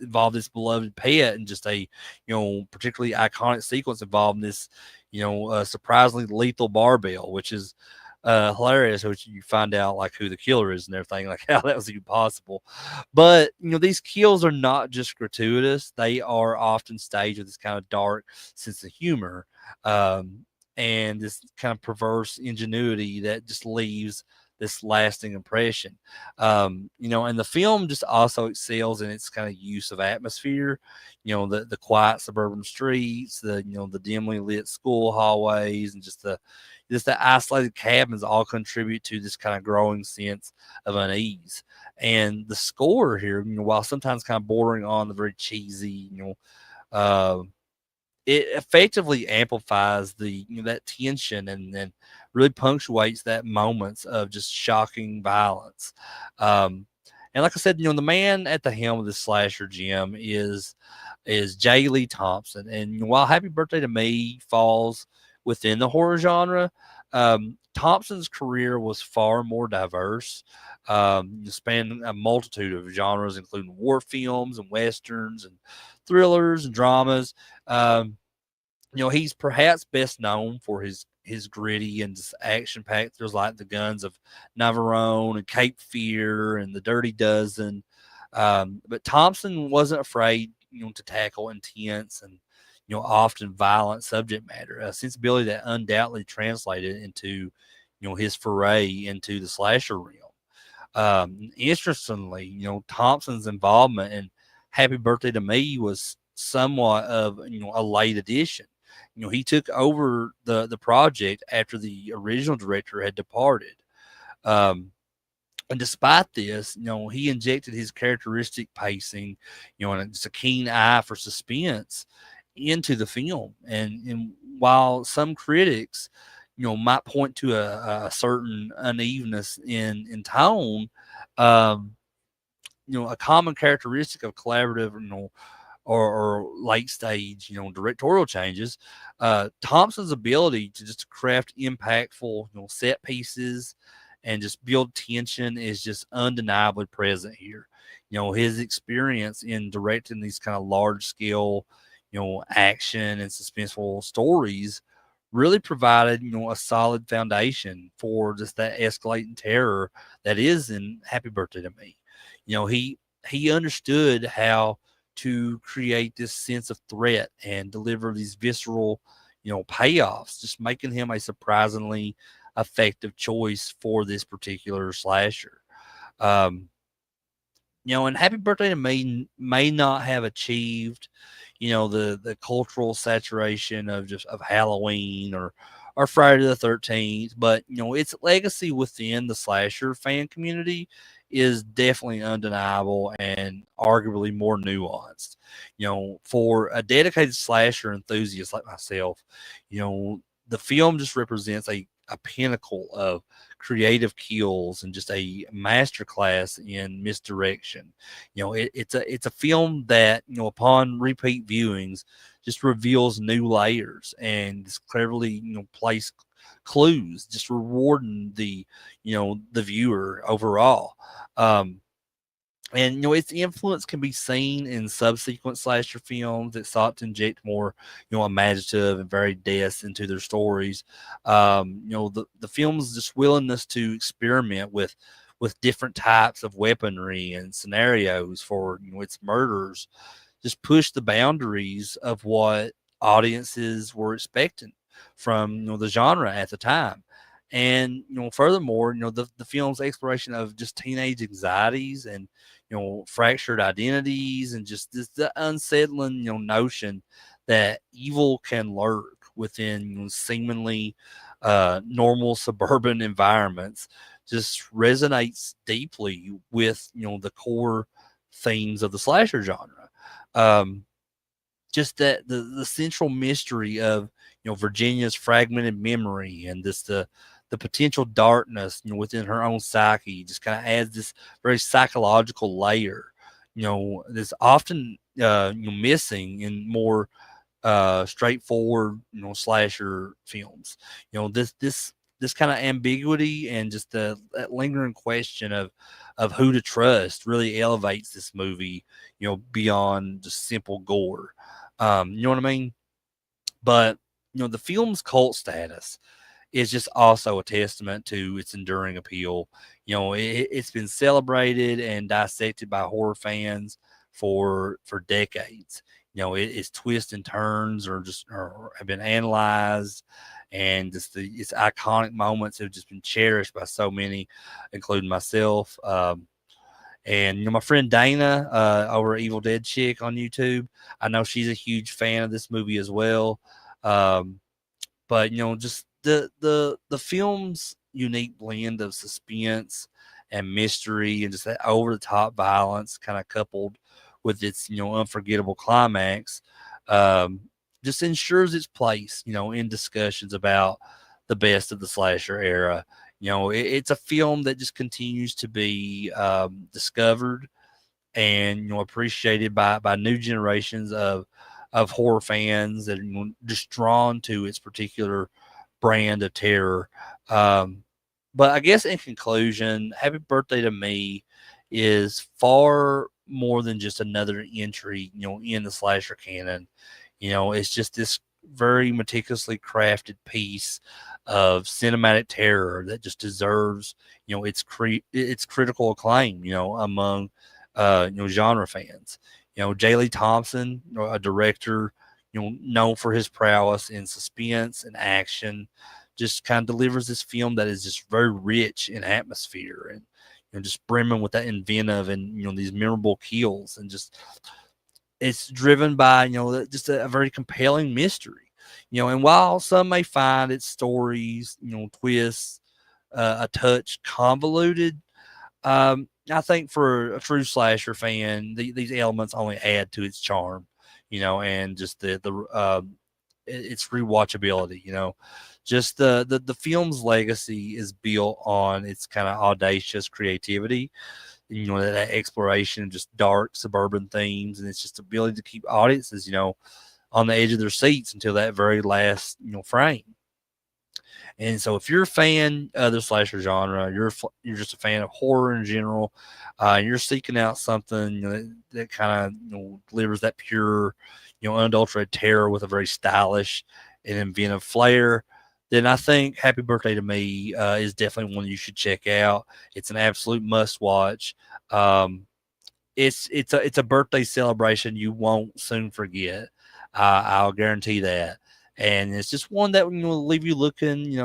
involved this beloved pet, and just a particularly iconic sequence involving this surprisingly lethal barbell, which is hilarious, which you find out like who the killer is and everything, like how that was even possible. But these kills are not just gratuitous; they are often staged with this kind of dark sense of humor, and this kind of perverse ingenuity that just leaves this lasting impression. And the film just also excels in its kind of use of atmosphere. The quiet suburban streets, the dimly lit school hallways, and just the isolated cabins all contribute to this kind of growing sense of unease. And the score here, while sometimes kind of bordering on the very cheesy, uh, it effectively amplifies the that tension, and then really punctuates that moments of just shocking violence. Um, and like I said, the man at the helm of the slasher, Jim, is J. Lee Thompson. And while Happy Birthday to Me falls within the horror genre, Thompson's career was far more diverse, spanning a multitude of genres, including war films and westerns and thrillers and dramas. Um, he's perhaps best known for his gritty and action packed thrills like The Guns of Navarone and Cape Fear and The Dirty Dozen. But Thompson wasn't afraid, to tackle intense and often violent subject matter, a sensibility that undoubtedly translated into his foray into the slasher realm. Interestingly, Thompson's involvement in Happy Birthday to Me was somewhat of a late addition. He took over the project after the original director had departed. Um, and despite this, he injected his characteristic pacing, and just a keen eye for suspense into the film. And while some critics, might point to a certain unevenness in tone, um, a common characteristic of collaborative, or late stage, directorial changes, Thompson's ability to just craft impactful, set pieces and just build tension is just undeniably present here. His experience in directing these kind of large scale, action and suspenseful stories really provided, a solid foundation for just that escalating terror that is in Happy Birthday to Me. He understood how to create this sense of threat and deliver these visceral, payoffs, just making him a surprisingly effective choice for this particular slasher. Um, and Happy Birthday to Me may not have achieved, the cultural saturation of just of Halloween or Friday the 13th, but its legacy within the slasher fan community is definitely undeniable and arguably more nuanced. For a dedicated slasher enthusiast like myself, the film just represents a pinnacle of creative kills and just a masterclass in misdirection. It's a film that, upon repeat viewings, just reveals new layers and just cleverly, place clues, just rewarding the viewer overall. Um, and its influence can be seen in subsequent slasher films that sought to inject more, imaginative and varied deaths into their stories. The film's just willingness to experiment with different types of weaponry and scenarios for its murders just pushed the boundaries of what audiences were expecting from the genre at the time. And furthermore, the film's exploration of just teenage anxieties and fractured identities and just the unsettling notion that evil can lurk within seemingly normal suburban environments just resonates deeply with the core themes of the slasher genre. Um, just that the central mystery of Virginia's fragmented memory and this the potential darkness within her own psyche just kind of adds this very psychological layer that's often missing in more straightforward slasher films. This kind of ambiguity and just that lingering question of who to trust really elevates this movie beyond just simple gore. You know what I mean? But the film's cult status is just also a testament to its enduring appeal. It's been celebrated and dissected by horror fans for decades. Its twists and turns or have been analyzed, and just its iconic moments have just been cherished by so many, including myself. And my friend Dana over at Evil Dead Chick on YouTube, I know she's a huge fan of this movie as well. Um, but just the film's unique blend of suspense and mystery and just that over the top violence, kind of coupled with its unforgettable climax, um, just ensures its place in discussions about the best of the slasher era. It's a film that just continues to be discovered and appreciated by new generations of horror fans that are just drawn to its particular brand of terror. Um, but I guess in conclusion, Happy Birthday to Me is far more than just another entry, in the slasher canon. It's just this very meticulously crafted piece of cinematic terror that just deserves, its critical acclaim, among genre fans. J. Lee Thompson, a director, known for his prowess in suspense and action, just kind of delivers this film that is just very rich in atmosphere and just brimming with that inventive and these memorable kills, and just it's driven by just a very compelling mystery. And while some may find its stories, twists, a touch convoluted, I think for a true slasher fan, these elements only add to its charm, and just its rewatchability. Just the film's legacy is built on its kind of audacious creativity, that exploration of just dark suburban themes, and it's just ability to keep audiences, on the edge of their seats until that very last, frame. And so, if you're a fan of the slasher genre, you're just a fan of horror in general, you're seeking out something that kind of delivers that pure, unadulterated terror with a very stylish and inventive flair. Then I think Happy Birthday to Me is definitely one you should check out. It's an absolute must watch. Um, it's a birthday celebration you won't soon forget. I'll guarantee that. And it's just one that will leave you looking,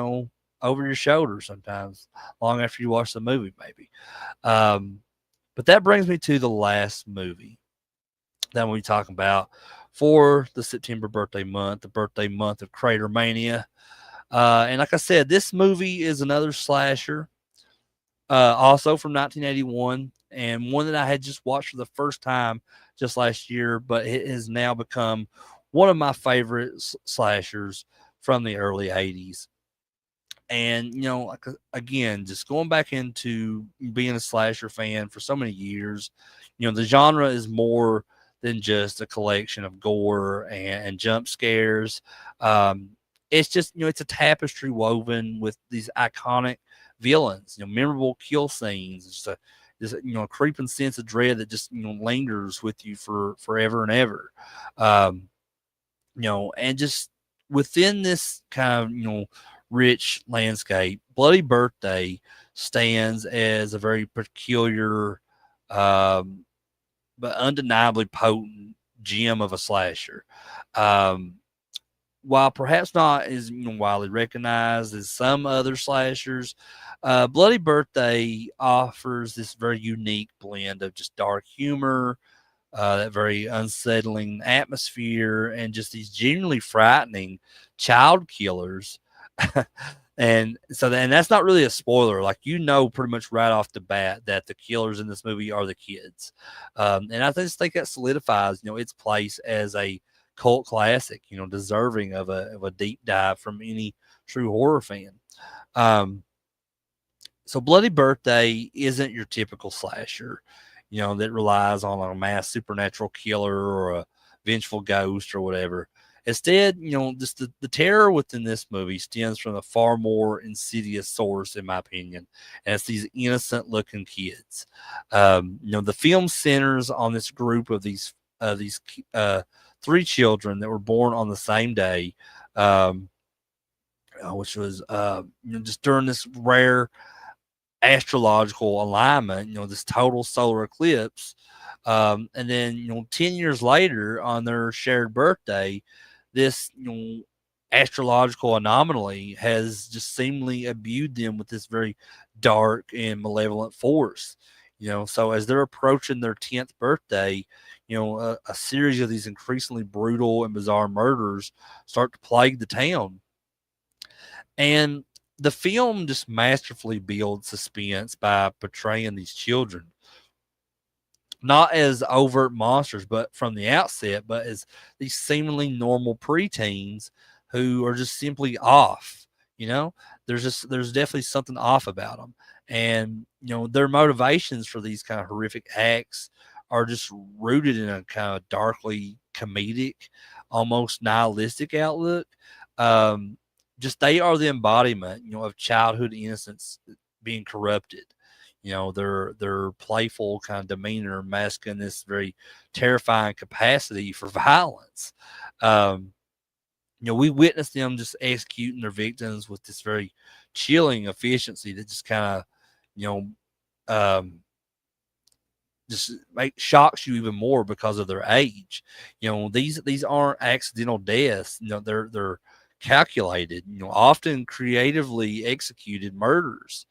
over your shoulder sometimes, long after you watch the movie, maybe. Um, but that brings me to the last movie that we'll be talking about for the September birthday month, the birthday month of CraterMania. And like I said, this movie is another slasher, also from 1981, and one that I had just watched for the first time just last year, but it has now become one of my favorite slashers from the early 80s. And, like, again, just going back into being a slasher fan for so many years, the genre is more than just a collection of gore and jump scares. Um, it's just, it's a tapestry woven with these iconic villains, memorable kill scenes, a creeping sense of dread that just, lingers with you for forever and ever. Um, and just within this kind of, rich landscape, Bloody Birthday stands as a very peculiar, um, but undeniably potent gem of a slasher. Um, while perhaps not as widely recognized as some other slashers, Bloody Birthday offers this very unique blend of just dark humor, that very unsettling atmosphere, and just these genuinely frightening child killers. And that's not really a spoiler. Like, pretty much right off the bat that the killers in this movie are the kids. And I just think that solidifies, its place as a cult classic, deserving of a deep dive from any true horror fan. Um, so Bloody Birthday isn't your typical slasher, that relies on a mass supernatural killer or a vengeful ghost or whatever. Instead, just the terror within this movie stems from a far more insidious source, in my opinion, and it's these innocent looking kids. The film centers on this group of these three children that were born on the same day, um, which was just during this rare astrological alignment, this total solar eclipse. And then, 10 years later on their shared birthday, this, astrological anomaly has just seemingly imbued them with this very dark and malevolent force. So as they're approaching their 10th birthday, a series of these increasingly brutal and bizarre murders start to plague the town. And the film just masterfully builds suspense by portraying these children not as overt monsters, but from the outset, but as these seemingly normal preteens who are just simply off. You know, there's definitely something off about them, and their motivations for these kind of horrific acts are just rooted in a kind of darkly comedic, almost nihilistic outlook. Um, just they are the embodiment, of childhood innocence being corrupted. Their playful kind of demeanor masking this very terrifying capacity for violence. Um, we witness them just executing their victims with this very chilling efficiency that just kind of, you um, just shocks you even more because of their age. These aren't accidental deaths. They're calculated. Often creatively executed murders.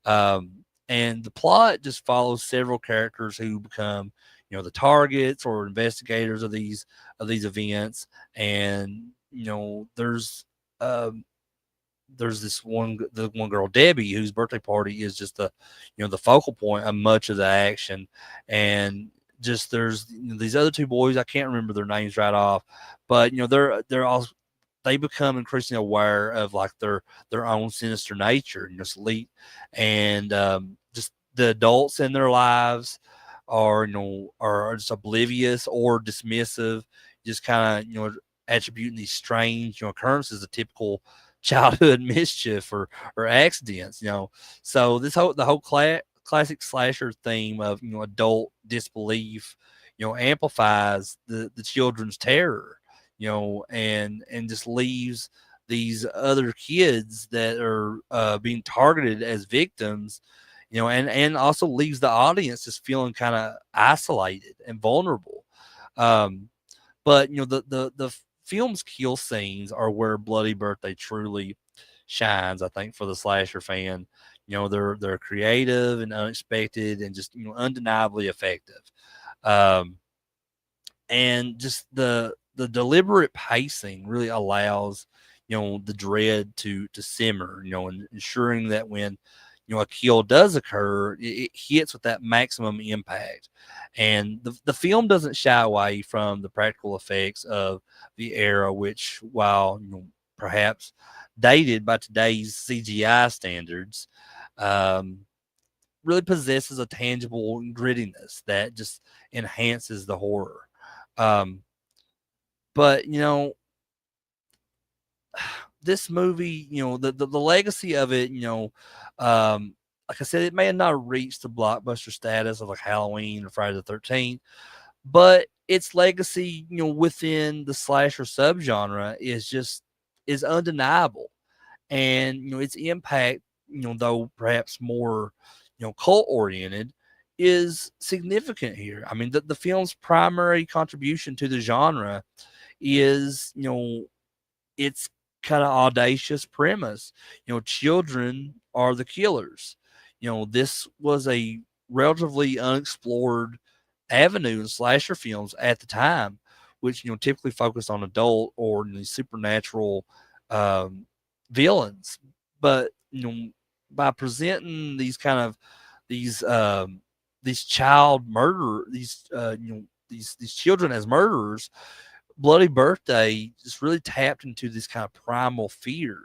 Um, and the plot just follows several characters who become, the targets or investigators of these events. And um, there's the one girl, Debbie, whose birthday party is just the focal point of much of the action. And just there's these other two boys, I can't remember their names right off, but they're all they become increasingly aware of like their own sinister nature, sleep, and just the adults in their lives are just oblivious or dismissive, just kind of attributing these strange occurrences of typical childhood mischief or accidents. So the whole classic slasher theme of adult disbelief amplifies the children's terror, and just leaves these other kids that are being targeted as victims, and also leaves the audience just feeling kind of isolated and vulnerable. Um, but the film's kill scenes are where Bloody Birthday truly shines, I think, for the slasher fan. They're creative and unexpected and just undeniably effective. Um, and just the deliberate pacing really allows the dread to simmer, and ensuring that when a kill does occur, it hits with that maximum impact. And the film doesn't shy away from the practical effects of the era, which, while perhaps dated by today's CGI standards, um, really possesses a tangible grittiness that just enhances the horror. Um, but this movie, the legacy of it, like I said, it may have not reached the blockbuster status of like Halloween or Friday the 13th, but its legacy, within the slasher subgenre is undeniable. And its impact, though perhaps more cult oriented, is significant here. I mean, the film's primary contribution to the genre is its kind of audacious premise. Children are the killers. This was a relatively unexplored avenue in slasher films at the time, which typically focused on adult or supernatural um, villains. But by presenting these these child murder these children as murderers, Bloody Birthday just really tapped into this kind of primal fear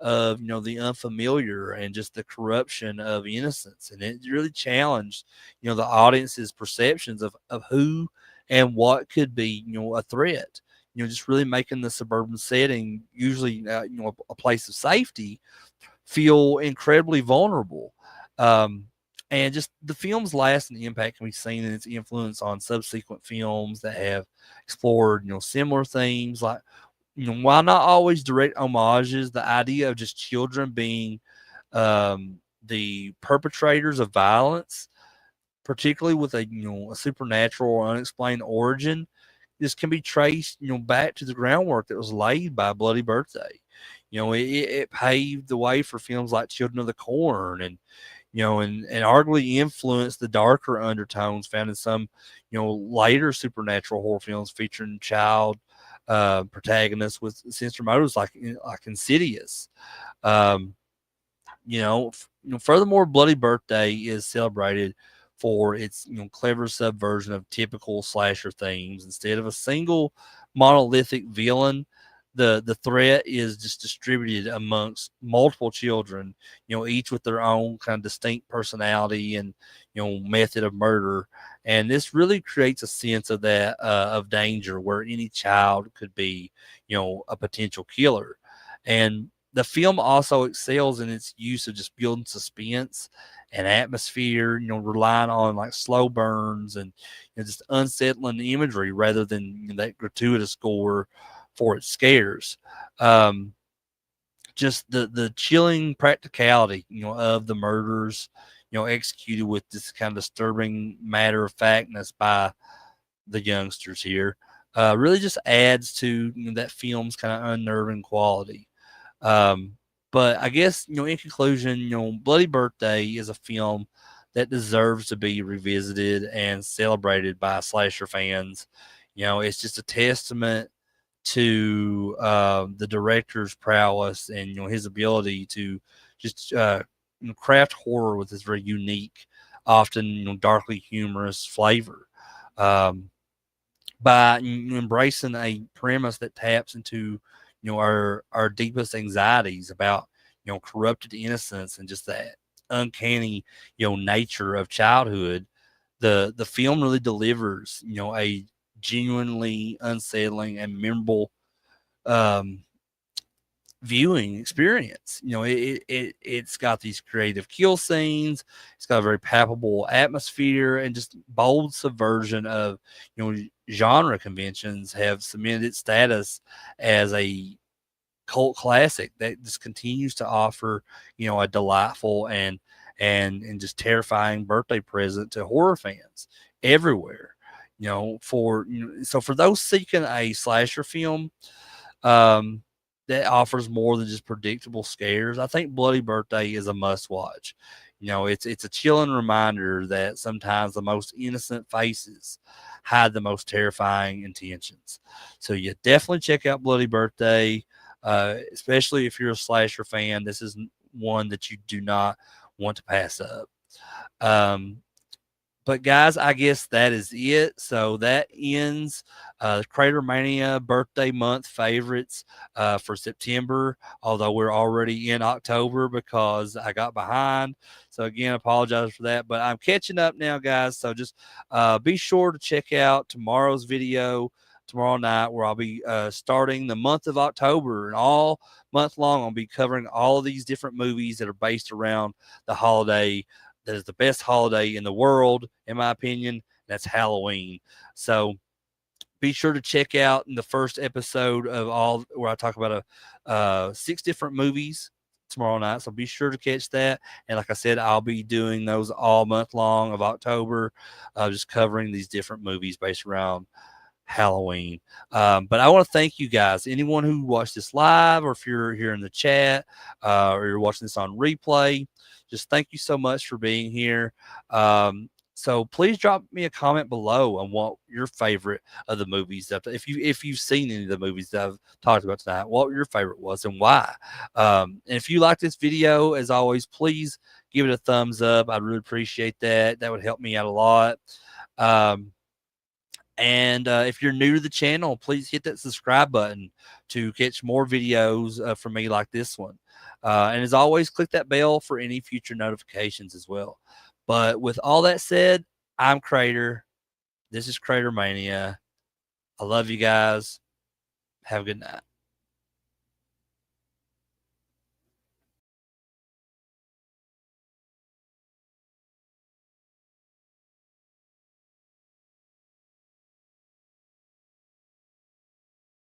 of the unfamiliar and just the corruption of innocence, and it really challenged the audience's perceptions of who and what could be a threat. Just really making the suburban setting, usually a place of safety, feel incredibly vulnerable. Um, and just the film's lasting impact can be seen in its influence on subsequent films that have explored, similar themes. Like, while not always direct homages, the idea of just children being the perpetrators of violence, particularly with a supernatural or unexplained origin, this can be traced, back to the groundwork that was laid by Bloody Birthday. It paved the way for films like Children of the Corn, and arguably influenced the darker undertones found in some, later supernatural horror films featuring child protagonists with sinister motives like Insidious. Um, furthermore, Bloody Birthday is celebrated for its clever subversion of typical slasher themes. Instead of a single monolithic villain, the threat is just distributed amongst multiple children, each with their own kind of distinct personality and method of murder. And this really creates a sense of that of danger, where any child could be a potential killer. And The film also excels in its use of just building suspense and atmosphere, relying on like slow burns and just unsettling imagery rather than that gratuitous gore for its scares. Um, just the chilling practicality, of the murders, executed with this kind of disturbing matter of factness by the youngsters here, really just adds to that film's kind of unnerving quality. Um, but I guess, in conclusion, Bloody Birthday is a film that deserves to be revisited and celebrated by slasher fans. It's just a testament to the director's prowess and his ability to just craft horror with this very unique, often darkly humorous flavor. Um, by embracing a premise that taps into our deepest anxieties about corrupted innocence and just that uncanny nature of childhood, the film really delivers a genuinely unsettling and memorable um viewing experience. It's got these creative kill scenes. It's got a very palpable atmosphere and just bold subversion of genre conventions have cemented its status as a cult classic that just continues to offer a delightful and just terrifying birthday present to horror fans everywhere. So for those seeking a slasher film um, that offers more than just predictable scares, I think Bloody Birthday is a must watch. It's a chilling reminder that sometimes the most innocent faces hide the most terrifying intentions. So you definitely check out Bloody Birthday, especially if you're a slasher fan. This is one that you do not want to pass up. Um, but guys, I guess that is it. So that ends CraterMania birthday month favorites for September. Although we're already in October because I got behind. So again, I apologize for that. But I'm catching up now, guys. So just be sure to check out tomorrow's video tomorrow night, where I'll be starting the month of October, and all month long I'll be covering all of these different movies that are based around the holiday that is the best holiday in the world, in my opinion. That's Halloween. So be sure to check out in the first episode of all where I talk about 6 different movies tomorrow night. So be sure to catch that. And like I said, I'll be doing those all month long of October, just covering these different movies based around Halloween. But I want to thank you guys, anyone who watched this live, or if you're here in the chat, or you're watching this on replay. Just thank you so much for being here. So please drop me a comment below on what your favorite of the movies that, if you've seen any of the movies that I've talked about tonight, what your favorite was and why. And if you like this video, as always, please give it a thumbs up. I'd really appreciate that. That would help me out a lot. And if you're new to the channel, please hit that subscribe button to catch more videos from me like this one. And as always, click that bell for any future notifications as well. But with all that said, I'm Crater. This is CraterMania. I love you guys. Have a good night.